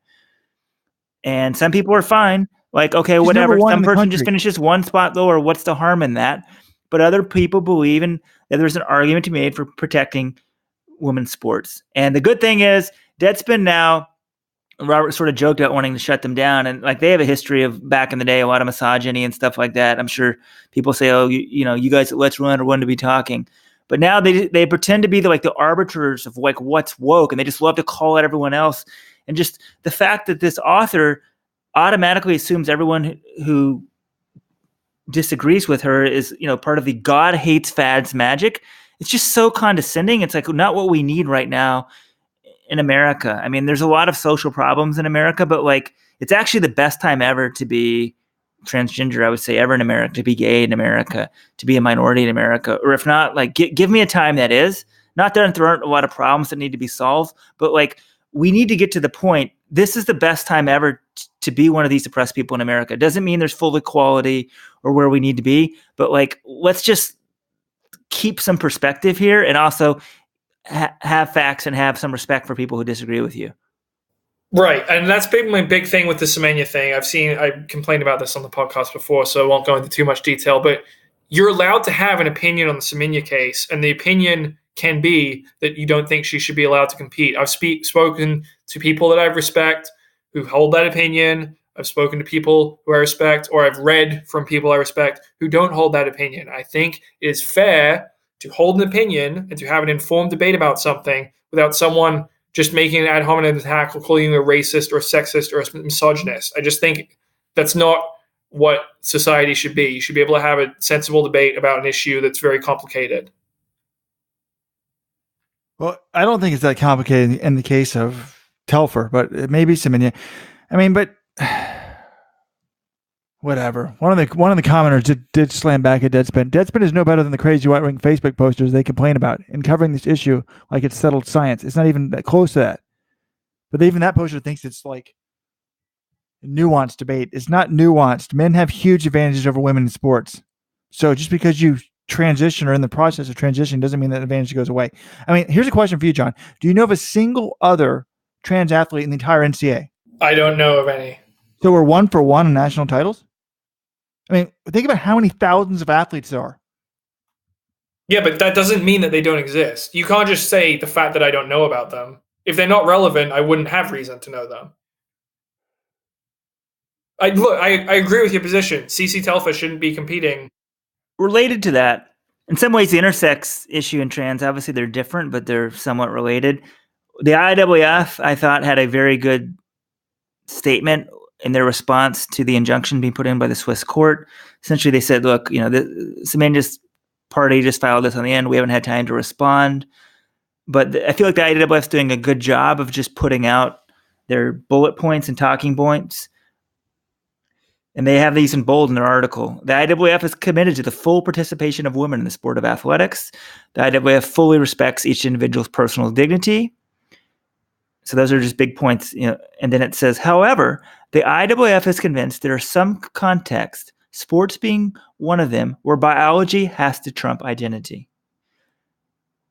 And some people are fine. Like, okay, she's whatever. Some person just finishes one spot lower. What's the harm in that? But other people believe that there's an argument to be made for protecting women's sports. And the good thing is, Deadspin now, Robert sort of joked about wanting to shut them down. And like, they have a history of back in the day, a lot of misogyny and stuff like that. I'm sure people say, oh, you guys at Let's Run are one to be talking. But now they pretend to be the arbiters of like what's woke, and they just love to call out everyone else. And just the fact that this author automatically assumes everyone who disagrees with her is, part of the God hates fads magic. It's just so condescending. It's like not what we need right now in America. I mean, there's a lot of social problems in America, but like, it's actually the best time ever to be transgender, I would say, ever in America, to be gay in America, to be a minority in America, or if not, like, give me a time that is. Not that there aren't a lot of problems that need to be solved, but like, we need to get to the point. This is the best time ever to be one of these oppressed people in America. It doesn't mean there's full equality or where we need to be, but like, let's just keep some perspective here and also have facts and have some respect for people who disagree with you. Right. And that's my big thing with the Semenya thing. I complained about this on the podcast before, so I won't go into too much detail, but you're allowed to have an opinion on the Semenya case, and the opinion can be that you don't think she should be allowed to compete. I've spoken to people that I respect who hold that opinion. I've spoken to people who I respect, or I've read from people I respect who don't hold that opinion. I think it is fair to hold an opinion and to have an informed debate about something without someone just making an ad hominem attack or calling you a racist or a sexist or a misogynist. I just think that's not what society should be. You should be able to have a sensible debate about an issue that's very complicated. Well, I don't think it's that complicated in the case of Telfer, but it may be Semenya. I mean, but whatever. One of the commenters did slam back at Deadspin. Deadspin is no better than the crazy right-wing Facebook posters they complain about in covering this issue like it's settled science. It's not even that close to that. But even that poster thinks it's like a nuanced debate. It's not nuanced. Men have huge advantages over women in sports. So just because you transition or in the process of transition doesn't mean that advantage goes away. I mean, here's a question for you, John. Do you know of a single other trans athlete in the entire NCAA? I don't know of any. So we're 1 for 1 in national titles? I mean, think about how many thousands of athletes there are. Yeah, but that doesn't mean that they don't exist. You can't just say the fact that I don't know about them. If they're not relevant, I wouldn't have reason to know them. I agree with your position. CeCe Telfer shouldn't be competing. Related to that, in some ways, the intersex issue and trans, obviously they're different, but they're somewhat related. The IAAF, I thought, had a very good statement in their response to the injunction being put in by the Swiss court. Essentially, they said, look, the Semenya's party just filed this on the end. We haven't had time to respond. But I feel like the IAAF is doing a good job of just putting out their bullet points and talking points. And they have these in bold in their article. The IAAF is committed to the full participation of women in the sport of athletics. The IAAF fully respects each individual's personal dignity. So those are just big points. And then it says, however, the IAAF is convinced there are some contexts, sports being one of them, where biology has to trump identity.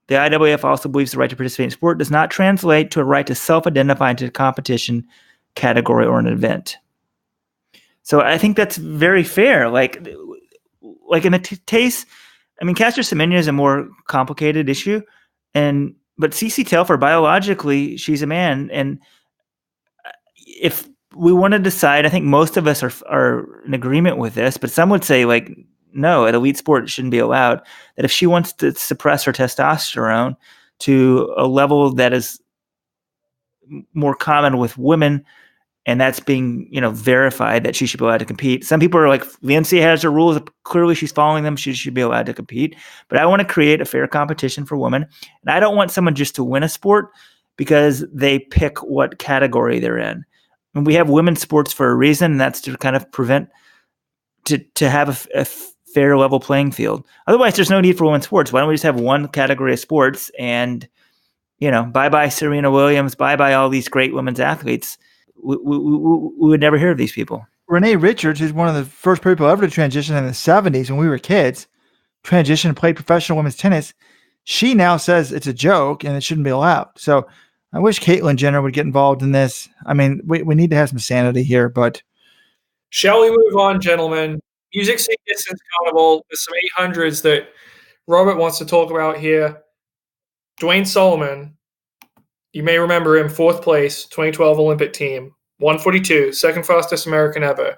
The IAAF also believes the right to participate in sport does not translate to a right to self-identify into a competition category or an event. So I think that's very fair. Like in the case, Caster Semenya is a more complicated issue, but CeCe Telfer, biologically, she's a man, and if we want to decide, I think most of us are in agreement with this, but some would say, like, no, at elite sport it shouldn't be allowed. That if she wants to suppress her testosterone to a level that is more common with women, and that's being, verified that she should be allowed to compete. Some people are like, the NCAA has her rules. Clearly she's following them. She should be allowed to compete. But I want to create a fair competition for women. And I don't want someone just to win a sport because they pick what category they're in. And we have women's sports for a reason, and that's to kind of prevent, to have a fair level playing field. Otherwise, there's no need for women's sports. Why don't we just have one category of sports and, bye-bye Serena Williams, bye-bye all these great women's athletes. We would never hear of these people. Renee Richards, who's one of the first people ever to transition in the 70s when we were kids, transitioned and played professional women's tennis. She now says it's a joke and it shouldn't be allowed. So I wish Caitlyn Jenner would get involved in this. We need to have some sanity here, but. Shall we move on, gentlemen? Music Scene Distance Carnival. There's some 800s that Robert wants to talk about here. Duane Solomon. You may remember him, 4th place, 2012 Olympic team, 142, second fastest American ever,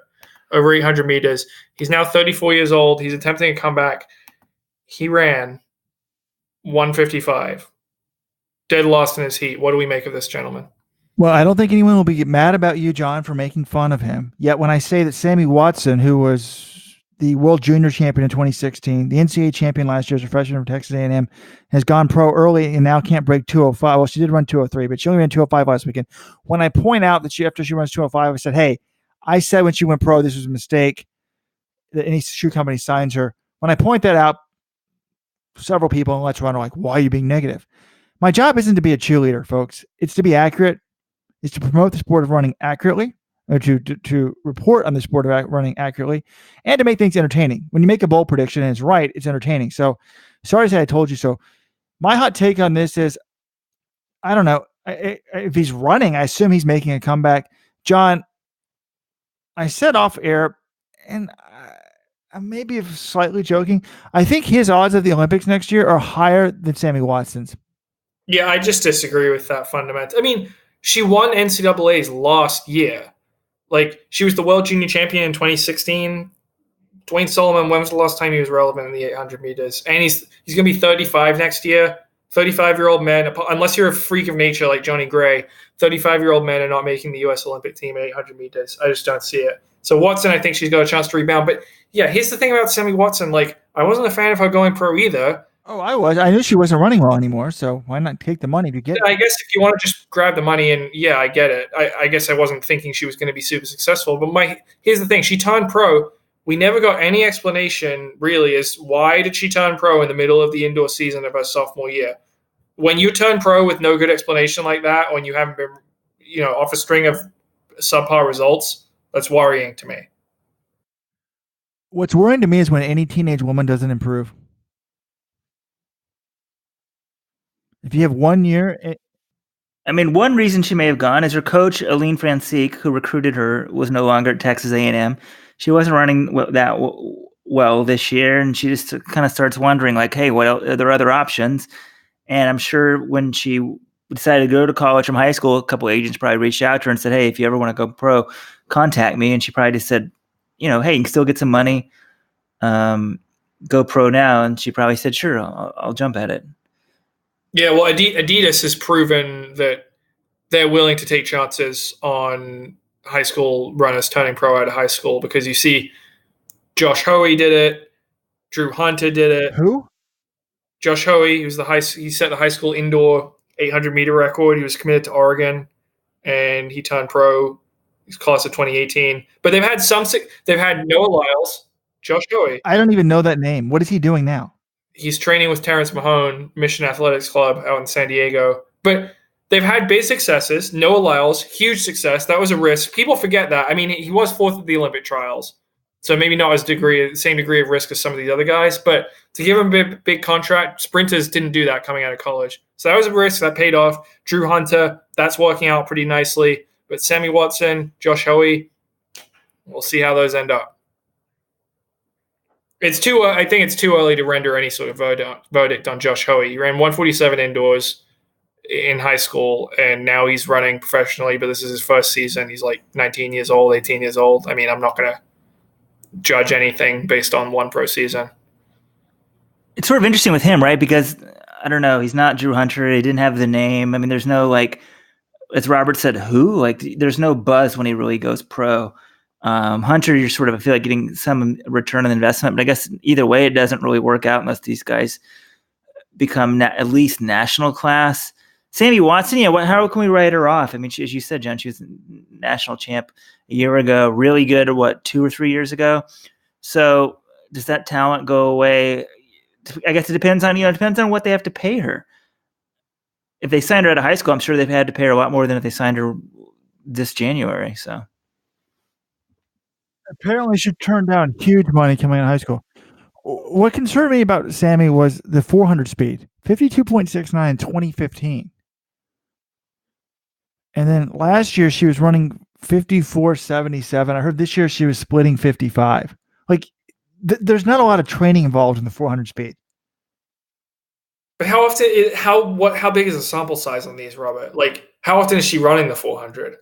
over 800 meters. He's now 34 years old. He's attempting a comeback. He ran 155. Dead lost in his heat. What do we make of this, gentleman? Well, I don't think anyone will be mad about you, John, for making fun of him. Yet when I say that Sammy Watson, who was the World Junior Champion in 2016, the NCAA champion last year as a freshman from Texas A&M, has gone pro early and now can't break 205. Well, she did run 203, but she only ran 205 last weekend. When I point out that after she runs 205, I said, hey, I said when she went pro, this was a mistake, that any shoe company signs her. When I point that out, several people in Let's Run are like, why are you being negative? My job isn't to be a cheerleader, folks. It's to be accurate. It's to promote the sport of running accurately, or to report on the sport of running accurately, and to make things entertaining. When you make a bold prediction and it's right, it's entertaining. So sorry to say I told you so. My hot take on this is, I don't know. If he's running, I assume he's making a comeback. John, I said off air, and I may be slightly joking, I think his odds at the Olympics next year are higher than Sammy Watson's. Yeah, I just disagree with that fundamentally. She won NCAAs last year. Like, she was the World Junior Champion in 2016. Duane Solomon, when was the last time he was relevant in the 800 meters? And he's going to be 35 next year. 35-year-old men, unless you're a freak of nature like Johnny Gray, 35-year-old men are not making the U.S. Olympic team at 800 meters. I just don't see it. So Watson, I think she's got a chance to rebound. But, yeah, here's the thing about Sammy Watson. Like, I wasn't a fan of her going pro either. Oh, I was. I knew she wasn't running well anymore, so why not take the money to get it? I guess if you want to just grab the money, and yeah, I get it. I guess I wasn't thinking she was going to be super successful. But here's the thing. She turned pro. We never got any explanation, really, as why did she turn pro in the middle of the indoor season of her sophomore year? When you turn pro with no good explanation like that, when you haven't been, off a string of subpar results, that's worrying to me. What's worrying to me is when any teenage woman doesn't improve. If you have 1 year... one reason she may have gone is her coach, Aline Francique, who recruited her, was no longer at Texas A&M. she wasn't running well this year, and she just kind of starts wondering, like, hey, what else, are there other options? And I'm sure when she decided to go to college from high school, a couple agents probably reached out to her and said, hey, if you ever want to go pro, contact me. And she probably just said, hey, you can still get some money. Go pro now. And she probably said, sure, I'll jump at it. Yeah, well, Adidas has proven that they're willing to take chances on high school runners turning pro out of high school, because you see Josh Hoey did it, Drew Hunter did it. Who? Josh Hoey, he set the high school indoor 800-meter record. He was committed to Oregon, and he turned pro. He's class of 2018. But they've had Noah Lyles, Josh Hoey. I don't even know that name. What is he doing now? He's training with Terrence Mahone, Mission Athletics Club out in San Diego. But they've had big successes. Noah Lyles, huge success. That was a risk. People forget that. I mean, he was fourth at the Olympic trials, so maybe not the same degree of risk as some of these other guys. But to give him a big contract, sprinters didn't do that coming out of college. So that was a risk that paid off. Drew Hunter, that's working out pretty nicely. But Sammy Watson, Josh Hoey, we'll see how those end up. I think it's too early to render any sort of verdict on Josh Hoey. He ran 147 indoors in high school, and now he's running professionally, but this is his first season. He's like 19 years old, 18 years old. I mean, I'm not going to judge anything based on one pro season. It's sort of interesting with him, right? Because, I don't know, he's not Drew Hunter. He didn't have the name. I mean, there's no, like, as Robert said, who? Like, there's no buzz when he really goes pro. Hunter, you're sort of, I feel like, getting some return on investment, but I guess either way, it doesn't really work out unless these guys become at least national class. Sammy Watson, how can we write her off? I mean, as you said, John, she was national champ a year ago, really good, 2 or 3 years ago. So does that talent go away? I guess it depends on what they have to pay her. If they signed her out of high school, I'm sure they've had to pay her a lot more than if they signed her this January. So apparently she turned down huge money coming out of high school. What concerned me about Sammy was the 400 speed, 52.69 in 2015. And then last year she was running 54.77. I heard this year she was splitting 55. Like, there's not a lot of training involved in the 400 speed. But how big is the sample size on these, Robert? Like, how often is she running the 400?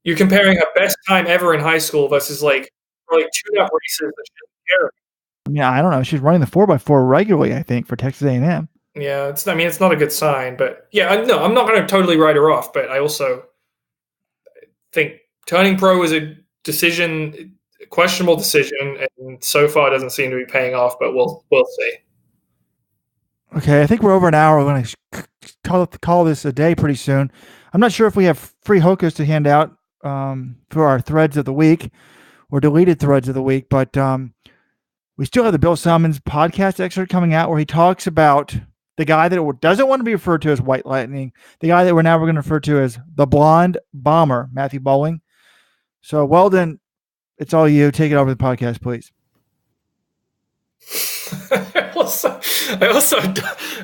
You're comparing her best time ever in high school versus like tune-up races that she doesn't care. I mean, I don't know. She's running the 4x4 regularly, I think, for Texas A&M. Yeah, it's not a good sign. But yeah, no, I'm not going to totally write her off. But I also think turning pro is a questionable decision, and so far it doesn't seem to be paying off. But we'll see. Okay, I think we're over an hour. We're going to call this a day pretty soon. I'm not sure if we have free Hokas to hand out for our threads of the week or deleted threads of the week, but we still have the Bill Simmons podcast excerpt coming out where he talks about the guy that doesn't want to be referred to as White Lightning, the guy that we're going to refer to as the Blonde Bomber, Matthew Boling. So, Weldon, it's all you. Take it over the podcast, please.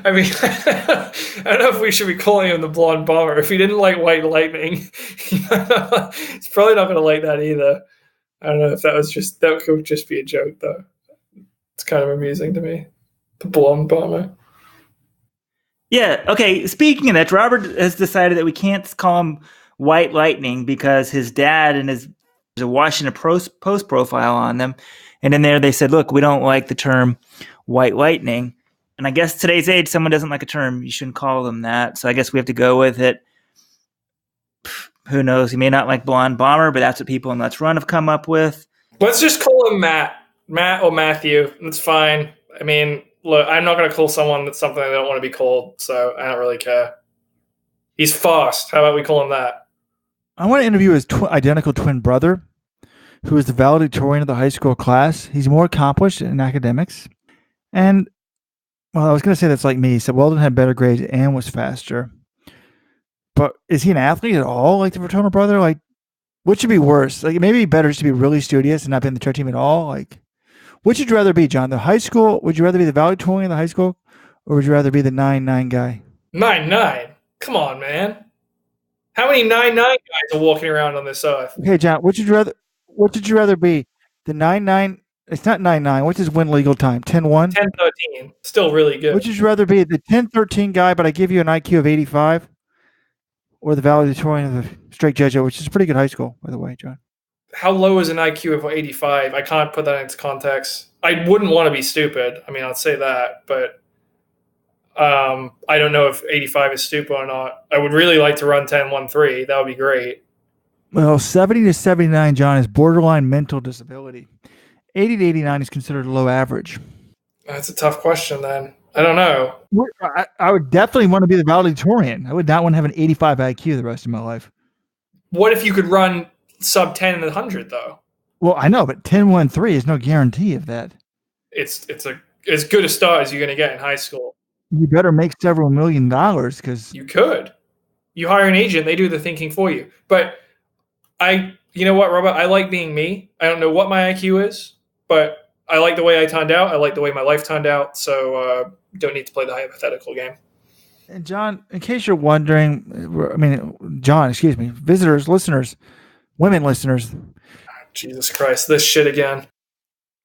I mean, I don't know if we should be calling him the Blonde Bomber. If he didn't like White Lightning, he's probably not going to like that either. I don't know if that could just be a joke, though. It's kind of amusing to me. The Blonde Bomber. Yeah, okay. Speaking of that, Robert has decided that we can't call him White Lightning because his dad and there's a Washington Post profile on them. And in there they said, look, we don't like the term White Lightning. And I guess today's age, someone doesn't like a term, you shouldn't call them that. So I guess we have to go with it. Who knows? He may not like Blonde Bomber, but that's what people in Let's Run have come up with. Let's just call him Matt or Matthew. That's fine. I mean, look, I'm not going to call someone that's something I don't want to be called, so I don't really care. He's fast. How about we call him that? I want to interview his identical twin brother, who is the valedictorian of the high school class. He's more accomplished in academics. And, well, I was going to say that's like me. He said Weldon had better grades and was faster. But is he an athlete at all, like the fraternal brother? Like, what should be worse? Like, maybe better just to be really studious and not be in the track team at all. Like, which would you rather be, John? The high school? Would you rather be the valedictorian of the high school, or would you rather be the 9-9 guy? 9-9? Come on, man. How many 9-9 guys are walking around on this earth? Okay, John, would you rather? What did you rather be? The 9-9? It's not 9-9. What's his win legal time? 10-1? 10-13. Still really good. Which would you rather be? The 10-13 guy, but I give you an IQ of 85? Or the valedictorian of the Straight Jesuit, which is a pretty good high school, by the way, John. How low is an IQ of 85? I can't put that into context. I wouldn't want to be stupid. I mean, I'll say that, but I don't know if 85 is stupid or not. I would really like to run 10-1-3. That would be great. Well, 70 to 79, John, is borderline mental disability. 80 to 89 is considered low average. That's a tough question then. I don't know. I would definitely want to be the valedictorian. I would not want to have an 85 IQ the rest of my life. What if you could run sub 10 and 100 though? Well, I know, but 10-1-3 is no guarantee of that. It's as good a start as you're going to get in high school. You better make several $1 million because you could. You hire an agent, they do the thinking for you. But you know what, Robert? I like being me. I don't know what my IQ is, but I like the way I turned out. I like the way my life turned out. So don't need to play the hypothetical game. And John, in case you're wondering, John, excuse me, visitors, listeners, women listeners. Jesus Christ, this shit again.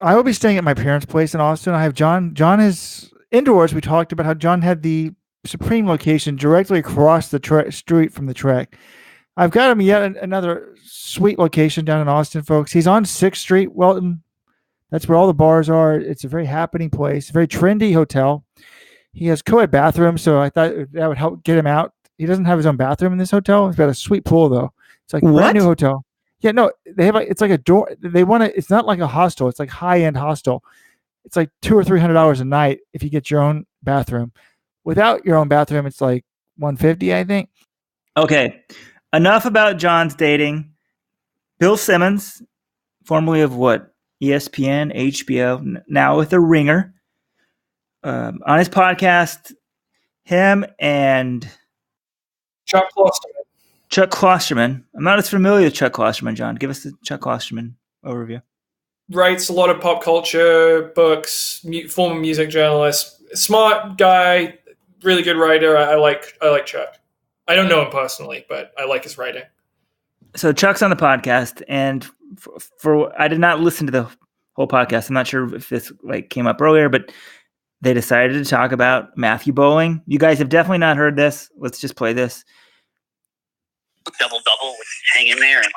I will be staying at my parents' place in Austin. I have John. John is indoors. We talked about how John had the Supreme location directly across the street from the track. I've got him yet another sweet location down in Austin, folks. He's on 6th Street, Welton. That's where all the bars are. It's a very happening place, a very trendy hotel. He has co-ed bathrooms, so I thought that would help get him out. He doesn't have his own bathroom in this hotel. He's got a sweet pool, though. It's like a brand new hotel. Yeah, no, they have it's like a door. They want to. It's not like a hostel. It's like high-end hostel. It's like $200 or $300 a night if you get your own bathroom. Without your own bathroom, it's like $150, I think. Okay, enough about John's dating. Bill Simmons, formerly of what? ESPN, HBO, now with The Ringer. On his podcast, him and Chuck Klosterman. I'm not as familiar with Chuck Klosterman, John. Give us the Chuck Klosterman overview. Writes a lot of pop culture books, former music journalist, smart guy, really good writer. I like Chuck. I don't know him personally, but I like his writing. So Chuck's on the podcast, and for I did not listen to the whole podcast. I'm not sure if this came up earlier, but they decided to talk about Matthew Boling. You guys have definitely not heard this. Let's just play this. Double, hang in there, and I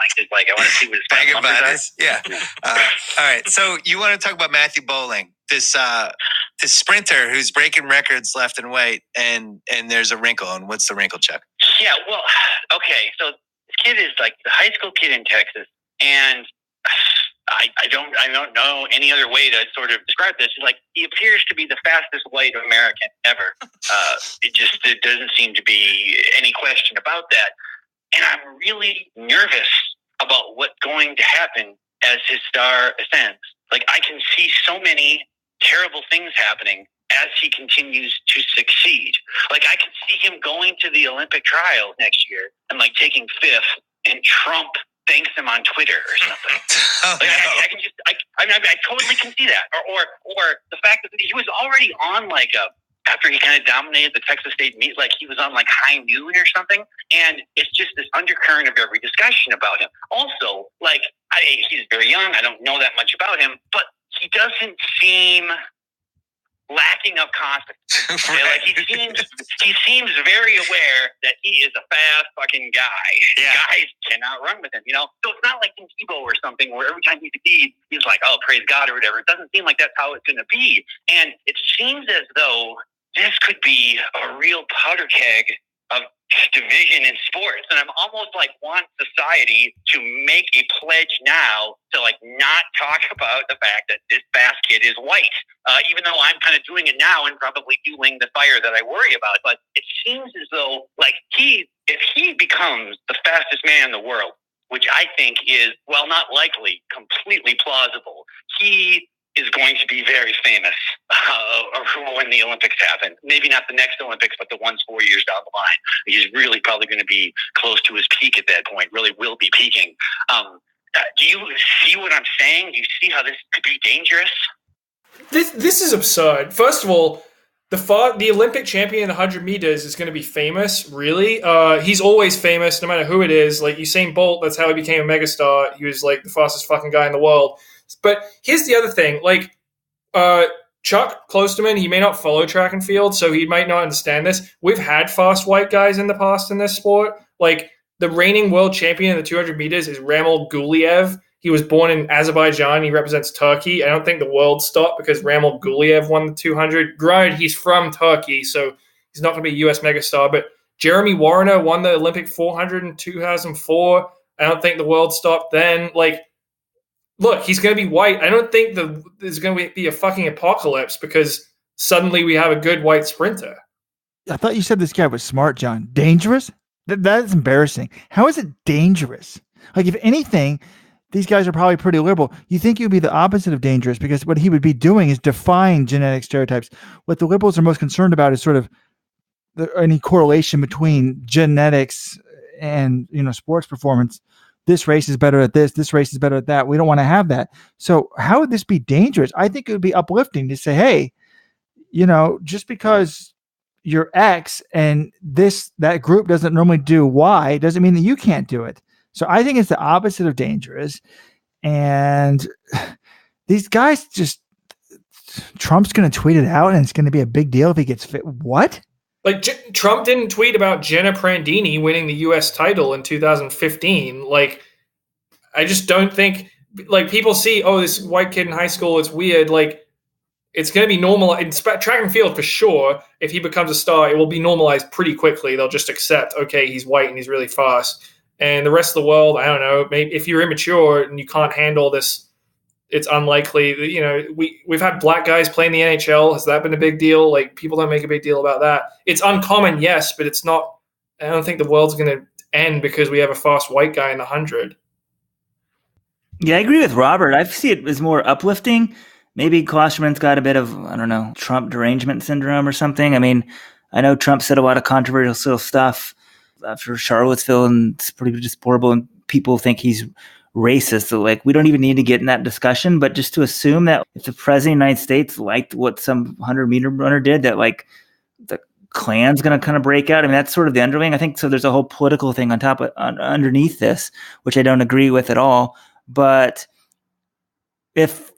want to see what his final numbers are. Yeah. All right. So you want to talk about Matthew Boling, this sprinter who's breaking records left and right, and there's a wrinkle. And what's the wrinkle, Chuck? Yeah. Well, okay. So this kid is like the high school kid in Texas, and I don't know any other way to sort of describe this. It's like he appears to be the fastest white American ever. It doesn't seem to be any question about that. And I'm really nervous about what's going to happen as his star ascends. I can see so many terrible things happening as he continues to succeed. I can see him going to the Olympic trials next year and taking 5th, and Trump thanks him on Twitter or something. I totally can see that. Or the fact that he was already on after he kind of dominated the Texas State meet, he was on High Noon or something. And it's just this undercurrent of every discussion about him. Also, he's very young. I don't know that much about him, but he doesn't seem lacking of confidence. Right. He seems very aware that he is a fast fucking guy. Yeah. Guys cannot run with him, So it's not like in Tebow or something where every time he succeeds, he's like, oh, praise God or whatever. It doesn't seem like that's how it's going to be. And it seems as though this could be a real powder keg of division in sports. And I'm almost want society to make a pledge now to not talk about the fact that this fast kid is white. Even though I'm kind of doing it now and probably fueling the fire that I worry about. But it seems as though if he becomes the fastest man in the world, which I think is, well, not likely, completely plausible, he is going to be very famous when the Olympics happen. Maybe not the next Olympics, but the ones 4 years down the line. He's really probably going to be close to his peak at that point, really will be peaking. Do you see what I'm saying? Do you see how this could be dangerous? This is absurd. First of all, The Olympic champion in the 100 meters is going to be famous, really. He's always famous, no matter who it is. Like Usain Bolt, that's how he became a megastar. He was like the fastest fucking guy in the world. But here's the other thing. Like, Chuck Klosterman, he may not follow track and field, so he might not understand this. We've had fast white guys in the past in this sport. Like, the reigning world champion in the 200 meters is Ramil Guliev. He was born in Azerbaijan. He represents Turkey. I don't think the world stopped because Ramil Guliev won the 200. Granted, he's from Turkey, so he's not going to be a U.S. megastar. But Jeremy Warner won the Olympic 400 in 2004. I don't think the world stopped then. Like, look, he's going to be white. I don't think there's going to be a fucking apocalypse because suddenly we have a good white sprinter. I thought you said this guy was smart, John. Dangerous? That is embarrassing. How is it dangerous? Like, if anything, these guys are probably pretty liberal. You think it would be the opposite of dangerous because what he would be doing is defying genetic stereotypes. What the liberals are most concerned about is sort of any correlation between genetics and, sports performance. This race is better at this race is better at that. We don't want to have that. So how would this be dangerous? I think it would be uplifting to say, hey, just because you're X and that group doesn't normally do Y doesn't mean that you can't do it. So I think it's the opposite of dangerous. And these guys Trump's going to tweet it out and it's going to be a big deal if he gets fit. What? Like, Trump didn't tweet about Jenna Prandini winning the U.S. title in 2015. Like, I just don't think, like, people see, oh, this white kid in high school, it's weird. Like, it's going to be normal. In track and field, for sure, if he becomes a star, it will be normalized pretty quickly. They'll just accept, okay, he's white and he's really fast. And the rest of the world, I don't know, maybe if you're immature and you can't handle this, it's unlikely. We've had black guys play in the NHL. Has that been a big deal? Like, people don't make a big deal about that. It's uncommon, yes, but it's not. I don't think the world's going to end because we have a fast white guy in the 100. Yeah, I agree with Robert. I see it as more uplifting. Maybe Klosterman's got a bit of, I don't know, Trump derangement syndrome or something. I mean, I know Trump said a lot of controversial stuff after Charlottesville, and it's pretty just horrible, and people think he's racist. So, like, we don't even need to get in that discussion, but just to assume that if the president of the United States liked what some 100-meter runner did, that, like, the Klan's going to kind of break out. I mean, that's sort of the underlying. I think so. There's a whole political thing on top of underneath this, which I don't agree with at all. But if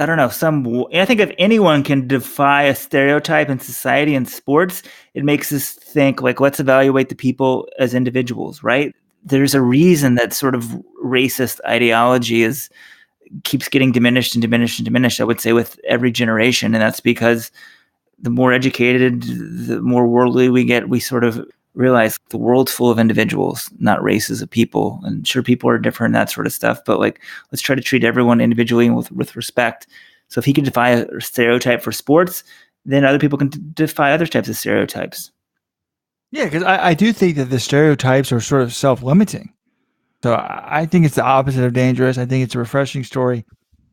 I don't know, I think if anyone can defy a stereotype in society and sports, it makes us think, like, let's evaluate the people as individuals, right? There's a reason that sort of racist ideology keeps getting diminished and diminished and diminished, I would say, with every generation. And that's because the more educated, the more worldly we get, we sort of realize the world's full of individuals, not races of people. And sure, people are different, that sort of stuff. But, like, let's try to treat everyone individually and with respect. So if he can defy a stereotype for sports, then other people can defy other types of stereotypes. Yeah, because I do think that the stereotypes are sort of self-limiting. So I think it's the opposite of dangerous. I think it's a refreshing story.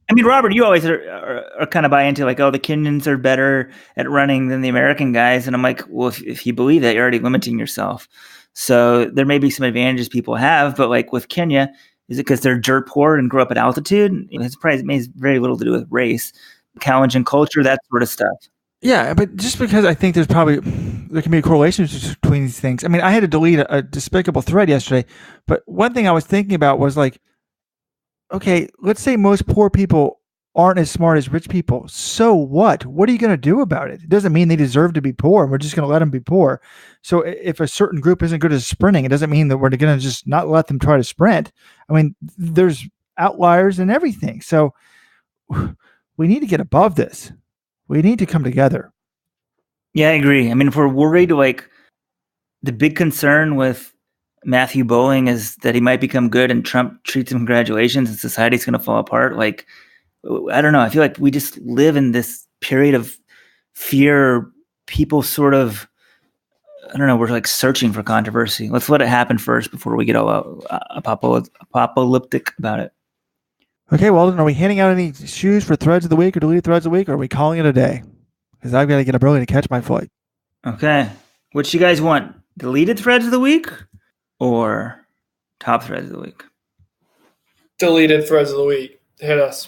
I mean, Robert, you always are kind of buy into, like, oh, the Kenyans are better at running than the American guys. And I'm like, well, if you believe that, you're already limiting yourself. So there may be some advantages people have, but, like, with Kenya, is it because they're dirt poor and grew up at altitude? It has very little to do with race, Kalenjin culture, that sort of stuff. Yeah, but just because I think there can be a correlation between these things. I mean, I had to delete a despicable thread yesterday, but one thing I was thinking about was, like, okay, let's say most poor people aren't as smart as rich people. So what? What are you going to do about it? It doesn't mean they deserve to be poor. We're just going to let them be poor. So if a certain group isn't good at sprinting, it doesn't mean that we're going to just not let them try to sprint. I mean, there's outliers and everything. So we need to get above this. We need to come together. Yeah, I agree. I mean, if we're worried, like, the big concern with Matthew Boling is that he might become good and Trump treats him congratulations and society's going to fall apart. Like, I don't know. I feel like we just live in this period of fear. People sort of, I don't know, we're, like, searching for controversy. Let's let it happen first before we get all apocalyptic about it. Okay, well, are we handing out any shoes for threads of the week or deleted threads of the week, or are we calling it a day? Because I've got to get up early to catch my flight. Okay. What you guys want? Deleted threads of the week or top threads of the week? Deleted threads of the week. Hit us.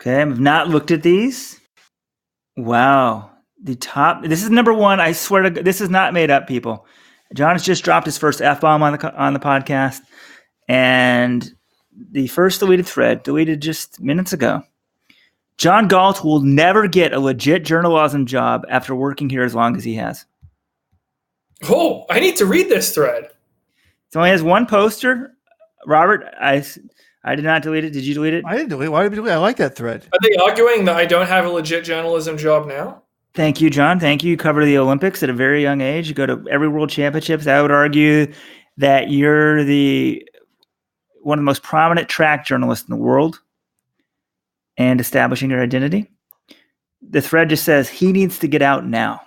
Okay, I've not looked at these. Wow. the top. This is number one. I swear to God, this is not made up, people. John has just dropped his first F-bomb on the podcast, and the first deleted thread, deleted just minutes ago. John Galt will never get a legit journalism job after working here as long as he has. Oh, I need to read this thread. It only has one poster. Robert, I did not delete it. Did you delete it? I didn't delete it. Why did we delete it? I like that thread. Are they arguing that I don't have a legit journalism job now? Thank you, John. Thank you. You cover the Olympics at a very young age. You go to every World Championships. I would argue that you're one of the most prominent track journalists in the world and establishing your identity. The thread just says he needs to get out now.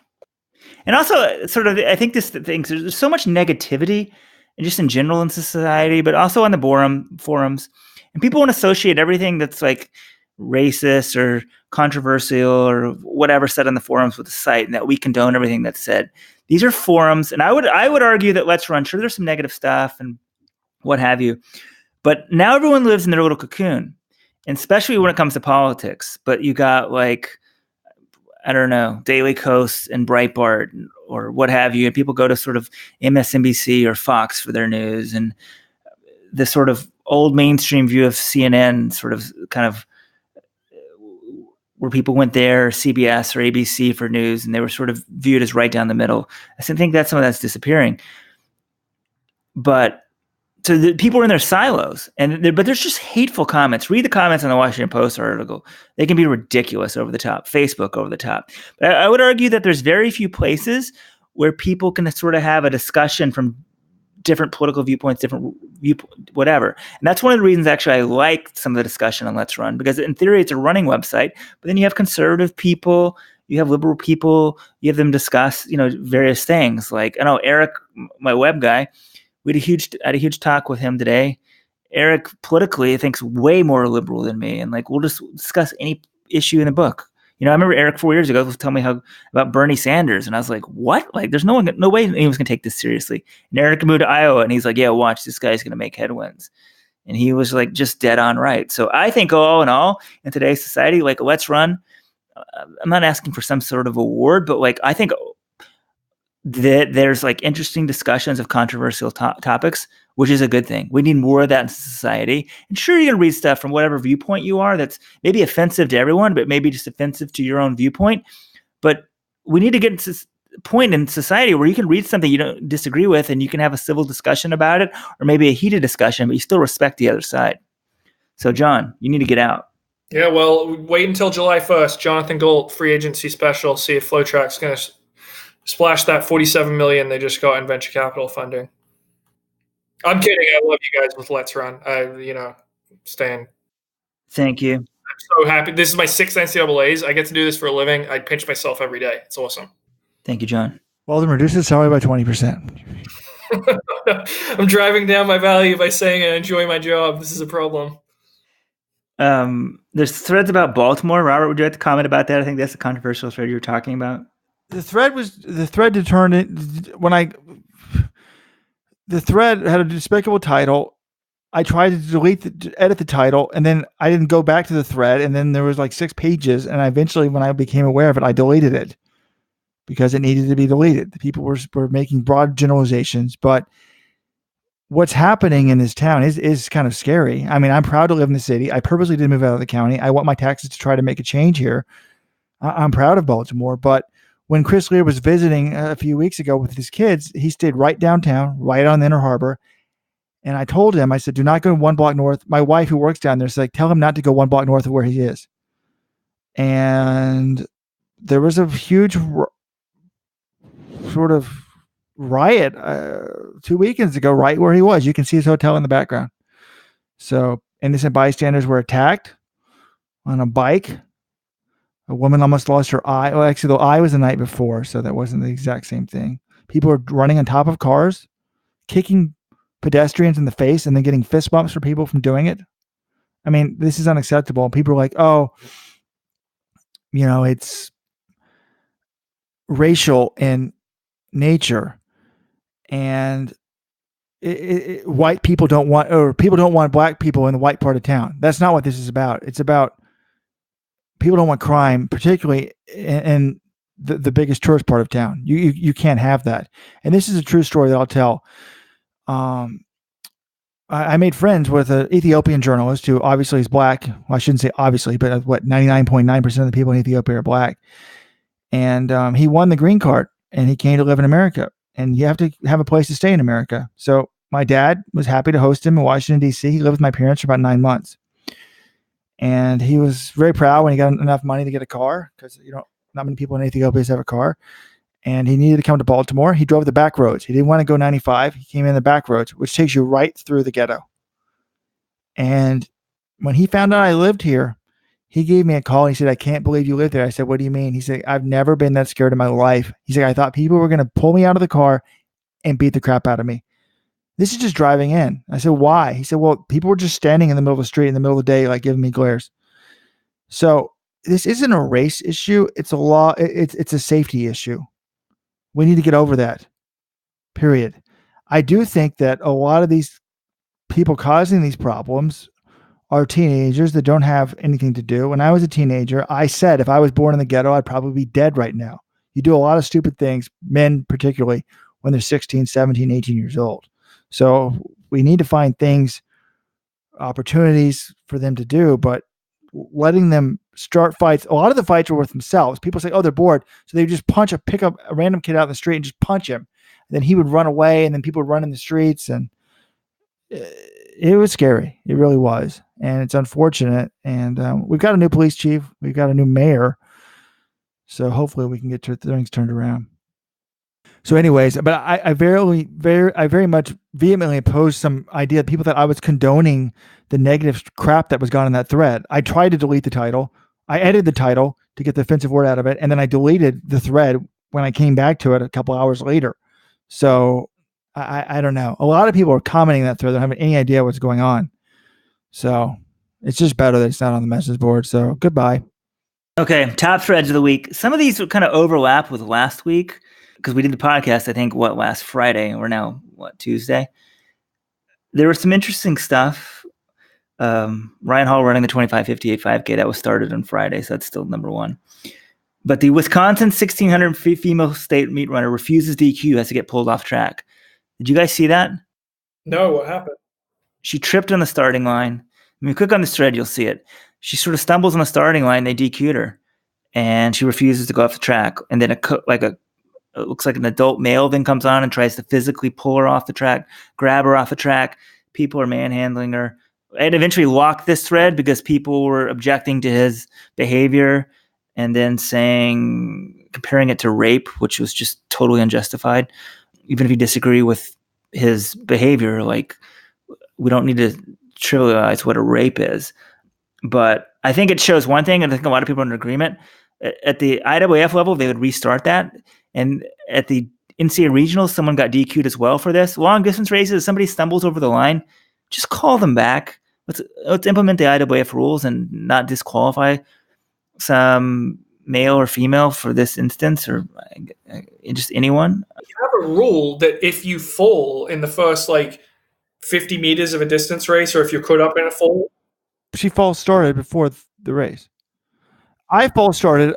And also, sort of, I think there's so much negativity and just in general in society, but also on the forums. And people want to associate everything that's like racist or controversial or whatever said on the forums with the site, and that we condone everything that's said. These are forums, and I would argue that Let's Run, sure, there's some negative stuff and what have you, but now everyone lives in their little cocoon, and especially when it comes to politics. But you got like, I don't know, Daily Kos and Breitbart or what have you, and people go to sort of MSNBC or Fox for their news, and the sort of old mainstream view of CNN sort of kind of where people went there, CBS or ABC for news, and they were sort of viewed as right down the middle. I think that some of that's disappearing. But so the people are in their silos, but there's just hateful comments. Read the comments on the Washington Post article. They can be ridiculous, over the top. Facebook, over the top. But I would argue that there's very few places where people can sort of have a discussion from different political viewpoints, different whatever. And that's one of the reasons actually I like some of the discussion on Let's Run, because in theory it's a running website, but then you have conservative people, you have liberal people, you have them discuss, various things. Like, I know Eric, my web guy, I had a huge talk with him today. Eric politically thinks way more liberal than me, and like we'll just discuss any issue in the book. I remember Eric 4 years ago was telling me about Bernie Sanders, and I was like, "What? Like, there's no way anyone's gonna take this seriously." And Eric moved to Iowa, and he's like, "Yeah, watch, this guy's gonna make headwinds," and he was like just dead on right. So I think all in all, in today's society, like Let's Run. I'm not asking for some sort of award, but like I think that there's like interesting discussions of controversial topics, which is a good thing. We need more of that in society. And sure, you're going to read stuff from whatever viewpoint you are that's maybe offensive to everyone, but maybe just offensive to your own viewpoint. But we need to get to a point in society where you can read something you don't disagree with and you can have a civil discussion about it, or maybe a heated discussion, but you still respect the other side. So, John, you need to get out. Yeah, well, wait until July 1st. Jonathan Galt, free agency special. See if Flotrack's going to splash that $47 million they just got in venture capital funding. I'm kidding. I love you guys with Let's Run. Stan. Thank you. I'm so happy. This is my 6th NCAAs. I get to do this for a living. I pinch myself every day. It's awesome. Thank you, John. Well, then reduce the salary by 20%. I'm driving down my value by saying I enjoy my job. This is a problem. There's threads about Baltimore. Robert, would you like to comment about that? I think that's the controversial thread you were talking about. The thread had a despicable title. I tried to edit the title, and then I didn't go back to the thread, and then there was like 6 pages, and eventually, when I became aware of it, I deleted it because it needed to be deleted. The people were making broad generalizations, but what's happening in this town is kind of scary. I mean, I'm proud to live in the city. I purposely did move out of the county. I want my taxes to try to make a change here. I'm proud of Baltimore, but when Chris Lear was visiting a few weeks ago with his kids, he stayed right downtown, right on the Inner Harbor. And I told him, I said, do not go 1 block north. My wife, who works down there, said, tell him not to go 1 block north of where he is. And there was a huge sort of riot 2 weekends ago, right where he was. You can see his hotel in the background. So innocent bystanders were attacked on a bike. A woman almost lost her eye. Well, actually, the eye was the night before, so that wasn't the exact same thing. People were running on top of cars, kicking pedestrians in the face, and then getting fist bumps for people from doing it. I mean, this is unacceptable. People are like, oh, it's racial in nature, and white people don't want, or people don't want black people in the white part of town. That's not what this is about. It's about people don't want crime, particularly in the biggest tourist part of town. You can't have that. And this is a true story that I'll tell. I made friends with an Ethiopian journalist who obviously is black. Well, I shouldn't say obviously, but 99.9% of the people in Ethiopia are black. And he won the green card, and he came to live in America. And you have to have a place to stay in America. So my dad was happy to host him in Washington, D.C. He lived with my parents for about 9 months. And he was very proud when he got enough money to get a car, because not many people in Ethiopia have a car. And he needed to come to Baltimore. He drove the back roads. He didn't want to go 95. He came in the back roads, which takes you right through the ghetto. And when he found out I lived here, he gave me a call. He said, "I can't believe you live there." I said, "What do you mean?" He said, "I've never been that scared in my life." He said, "I thought people were going to pull me out of the car and beat the crap out of me." This is just driving in. I said, "Why?" He said, "Well, people were just standing in the middle of the street in the middle of the day, like giving me glares." So this isn't a race issue. It's a law. It's a safety issue. We need to get over that. Period. I do think that a lot of these people causing these problems are teenagers that don't have anything to do. When I was a teenager, I said if I was born in the ghetto, I'd probably be dead right now. You do a lot of stupid things, men particularly, when they're 16, 17, 18 years old. So we need to find things, opportunities for them to do, but letting them start fights. A lot of the fights are with themselves. People say, "Oh, they're bored." So they just pick up a random kid out in the street and just punch him. And then he would run away, and then people would run in the streets. And it was scary. It really was. And it's unfortunate. And we've got a new police chief. We've got a new mayor. So hopefully we can get things turned around. So anyways, but I very much vehemently opposed some idea that people thought I was condoning the negative crap that was gone in that thread. I tried to delete the title. I edited the title to get the offensive word out of it. And then I deleted the thread when I came back to it a couple hours later. So I don't know. A lot of people are commenting that thread. They don't have any idea what's going on. So it's just better that it's not on the message board. So goodbye. Okay, top threads of the week. Some of these kind of overlap with last week because we did the podcast, I think, last Friday? We're now, Tuesday? There was some interesting stuff. Ryan Hall running the 25:58 5K. That was started on Friday, so that's still number one. But the Wisconsin 1,600 female state meet runner refuses DQ, has to get pulled off track. Did you guys see that? No, what happened? She tripped on the starting line. When you click on this thread, you'll see it. She sort of stumbles on the starting line. They DQ'd her, and she refuses to go off the track. And then it looks like an adult male then comes on and tries to physically pull her off the track, grab her off the track. People are manhandling her. And eventually locked this thread because people were objecting to his behavior and then comparing it to rape, which was just totally unjustified. Even if you disagree with his behavior, we don't need to trivialize what a rape is. But I think it shows one thing, and I think a lot of people are in agreement. At the IAAF level, they would restart that. And at the NCAA regionals, someone got DQ'd as well for this. Long distance races, if somebody stumbles over the line, just call them back. Let's implement the IAAF rules and not disqualify some male or female for this instance, or just anyone. You have a rule that if you fall in the first 50 meters of a distance race, or if you're caught up in a fall. She false started before the race. I false started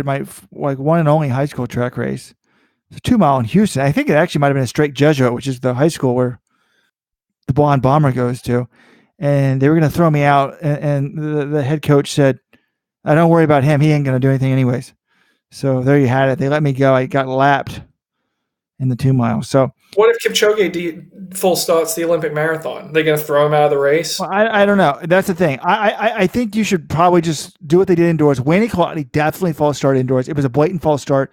my one and only high school track race. It's a 2 mile in Houston. I think it actually might have been a straight Jesuit, which is the high school where the blonde bomber goes to. And they were going to throw me out. And the head coach said, "Don't worry about him. He ain't going to do anything anyways." So there you had it. They let me go. I got lapped in the 2 miles. So what if Kipchoge full starts the Olympic marathon? They're going to throw him out of the race? Well, I don't know. That's the thing. I think you should probably just do what they did indoors. Wayne Colati definitely false started indoors. It was a blatant false start.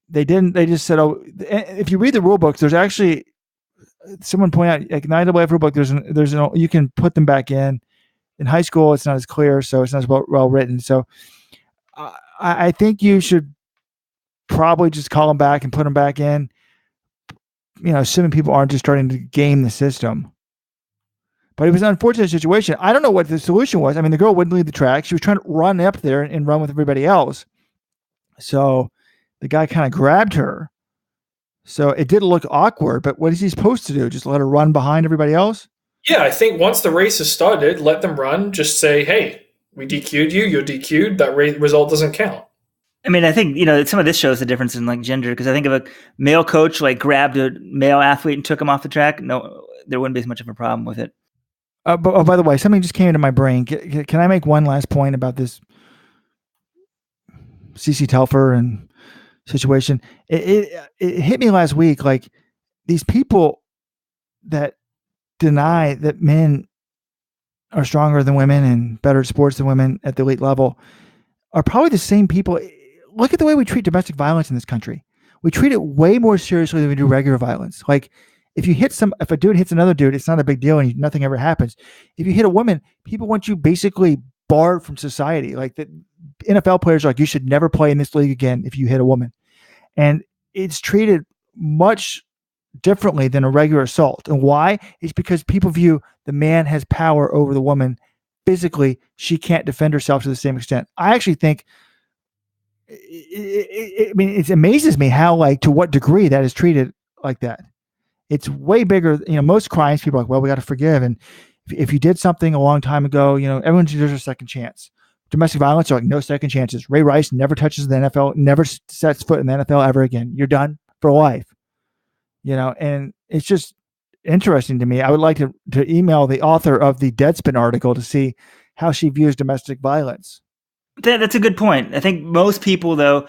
They didn't. They just said, "Oh." If you read the rule books, there's actually someone point out like an IAAF rule book. There's you can put them back in. In high school, it's not as clear, so it's not as well written. So I think you should probably just call them back and put them back in. Assuming people aren't just starting to game the system. But it was an unfortunate situation. I don't know what the solution was. I mean, the girl wouldn't leave the track. She was trying to run up there and run with everybody else. So the guy kind of grabbed her. So it did look awkward, but what is he supposed to do? Just let her run behind everybody else? Yeah, I think once the race has started, let them run. Just say, "Hey, we DQ'd you. You're DQ'd. That result doesn't count." I mean, I think, some of this shows the difference in like gender, because I think if a male coach like grabbed a male athlete and took him off the track, no, there wouldn't be as much of a problem with it. But by the way, something just came into my brain. Can I make one last point about this CeCe Telfer and situation? It hit me last week. Like, these people that deny that men are stronger than women and better at sports than women at the elite level are probably the same people. Look at the way we treat domestic violence in this country. We treat it way more seriously than we do regular violence. Like, if a dude hits another dude, it's not a big deal and nothing ever happens. If you hit a woman, people want you basically barred from society. Like, the NFL players are like, you should never play in this league again if you hit a woman. And it's treated much differently than a regular assault. And why? It's because people view the man has power over the woman. Physically, she can't defend herself to the same extent. I actually think, it amazes me how, like, to what degree that is treated like that. It's way bigger. Most crimes, people are like, well, we got to forgive. And if you did something a long time ago, everyone deserves a second chance. Domestic violence are like, no second chances. Ray Rice never touches the NFL, never sets foot in the NFL ever again. You're done for life. And it's just interesting to me. I would like to email the author of the Deadspin article to see how she views domestic violence. That's a good point. I think most people, though,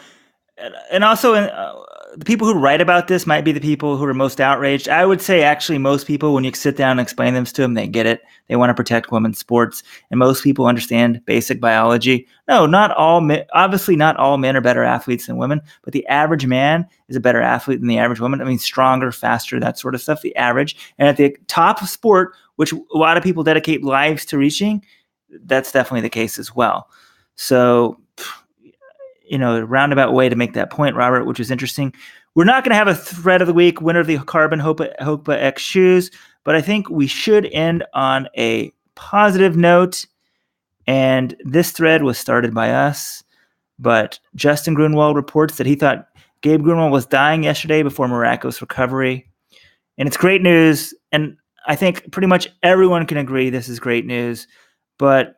and also the people who write about this might be the people who are most outraged. I would say actually most people, when you sit down and explain them to them, they get it. They want to protect women's sports. And most people understand basic biology. No, not all men. Obviously, not all men are better athletes than women, but the average man is a better athlete than the average woman. I mean, stronger, faster, that sort of stuff, the average. And at the top of sport, which a lot of people dedicate lives to reaching, that's definitely the case as well. So, a roundabout way to make that point, Robert, which is interesting. We're not going to have a thread of the week, winner of the Carbon Hopa X shoes, but I think we should end on a positive note. And this thread was started by us, but Justin Grunewald reports that he thought Gabe Grunewald was dying yesterday before miraculous recovery. And it's great news. And I think pretty much everyone can agree this is great news. But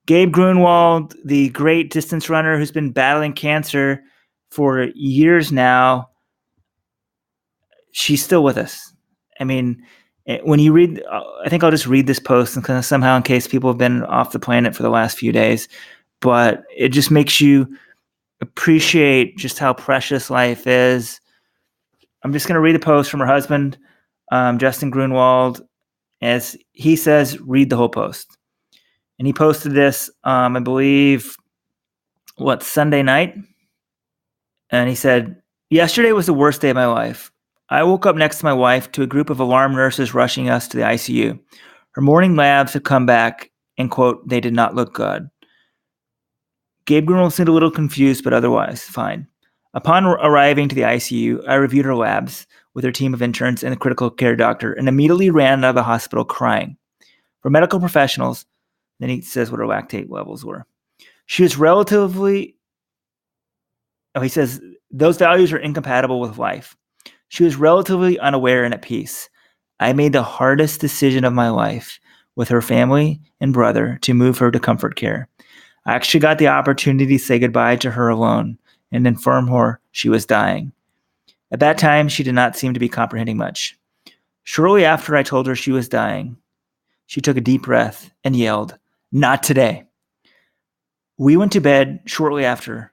Gabe Grunewald, the great distance runner who's been battling cancer for years now, she's still with us. I mean, when you read, I think I'll just read this post and kind of somehow, in case people have been off the planet for the last few days, but it just makes you appreciate just how precious life is. I'm just going to read a post from her husband, Justin Grunewald, as he says, read the whole post. And he posted this, I believe, Sunday night? And he said, yesterday was the worst day of my life. I woke up next to my wife to a group of alarmed nurses rushing us to the ICU. Her morning labs had come back, and, quote, they did not look good. Gabe Grunewald seemed a little confused, but otherwise fine. Upon arriving to the ICU, I reviewed her labs with her team of interns and the critical care doctor and immediately ran out of the hospital crying. For medical professionals, then he says what her lactate levels were. She was he says, those values are incompatible with life. She was relatively unaware and at peace. I made the hardest decision of my life with her family and brother to move her to comfort care. I actually got the opportunity to say goodbye to her alone and inform her she was dying. At that time, she did not seem to be comprehending much. Shortly after I told her she was dying, she took a deep breath and yelled, not today. We went to bed shortly after.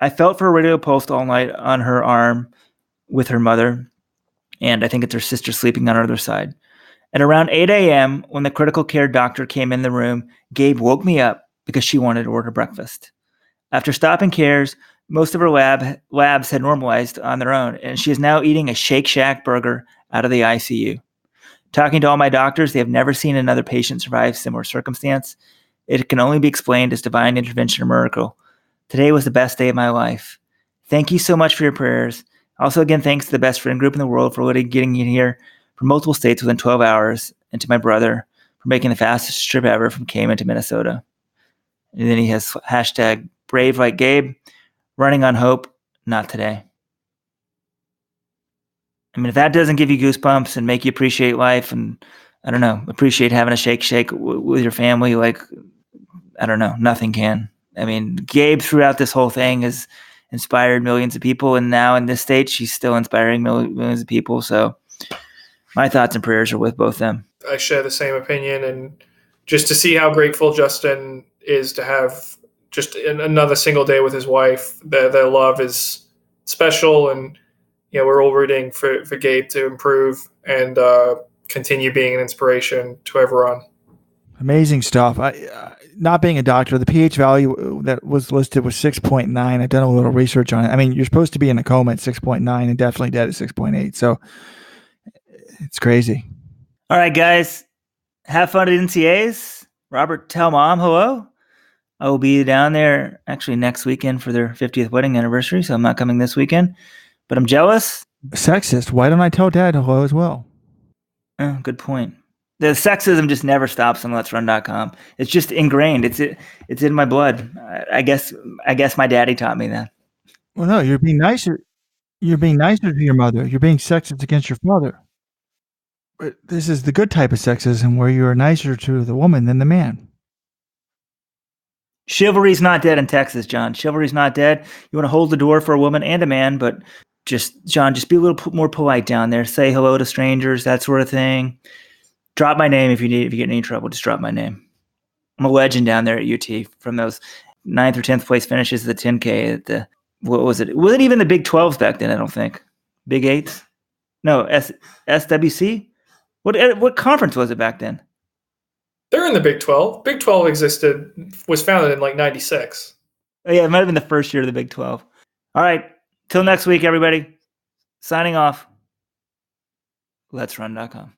I felt for her radio pulse all night on her arm with her mother, and I think it's her sister sleeping on her other side. At around 8 a.m., when the critical care doctor came in the room, Gabe woke me up because she wanted to order breakfast. After stopping cares, most of her labs had normalized on their own, and she is now eating a Shake Shack burger out of the ICU. Talking to all my doctors, they have never seen another patient survive similar circumstance. It can only be explained as divine intervention or miracle. Today was the best day of my life. Thank you so much for your prayers. Also, again, thanks to the best friend group in the world for getting you here from multiple states within 12 hours, and to my brother for making the fastest trip ever from Cayman to Minnesota. And then he has hashtag brave like Gabe, running on hope, not today. I mean, if that doesn't give you goosebumps and make you appreciate life and, I don't know, appreciate having a shake with your family, like, I don't know, nothing can. I mean, Gabe throughout this whole thing has inspired millions of people, and now in this state, she's still inspiring millions of people. So my thoughts and prayers are with both them. I share the same opinion, and just to see how grateful Justin is to have just another single day with his wife. Their love is special, and we're all rooting for Gabe to improve and continue being an inspiration to everyone. Amazing stuff. Not being a doctor, the pH value that was listed was 6.9. I've done a little research on it. I mean, you're supposed to be in a coma at 6.9 and definitely dead at 6.8. So it's crazy. All right, guys. Have fun at NCAAs. Robert, tell Mom hello. I will be down there actually next weekend for their 50th wedding anniversary, so I'm not coming this weekend. But I'm jealous. Sexist. Why don't I tell Dad hello as well? Oh, good point. The sexism just never stops on Let'sRun.com. It's just ingrained. It's in my blood. I guess my daddy taught me that. Well, no, you're being nicer. You're being nicer to your mother. You're being sexist against your father. But this is the good type of sexism where you are nicer to the woman than the man. Chivalry's not dead in Texas, John. Chivalry's not dead. You want to hold the door for a woman and a man, but John, just be a little more polite down there. Say hello to strangers, that sort of thing. Drop my name if you get in any trouble. Just drop my name. I'm a legend down there at UT from those 9th or 10th place finishes at the 10K at the, what was it? Was it even the Big 12s back then? I don't think. Big 8s? No, SWC? What conference was it back then? They're in the Big 12. Big 12 was founded in like 96. Oh, yeah, it might have been the first year of the Big 12. All right. Till next week, everybody. Signing off. Let'sRun.com.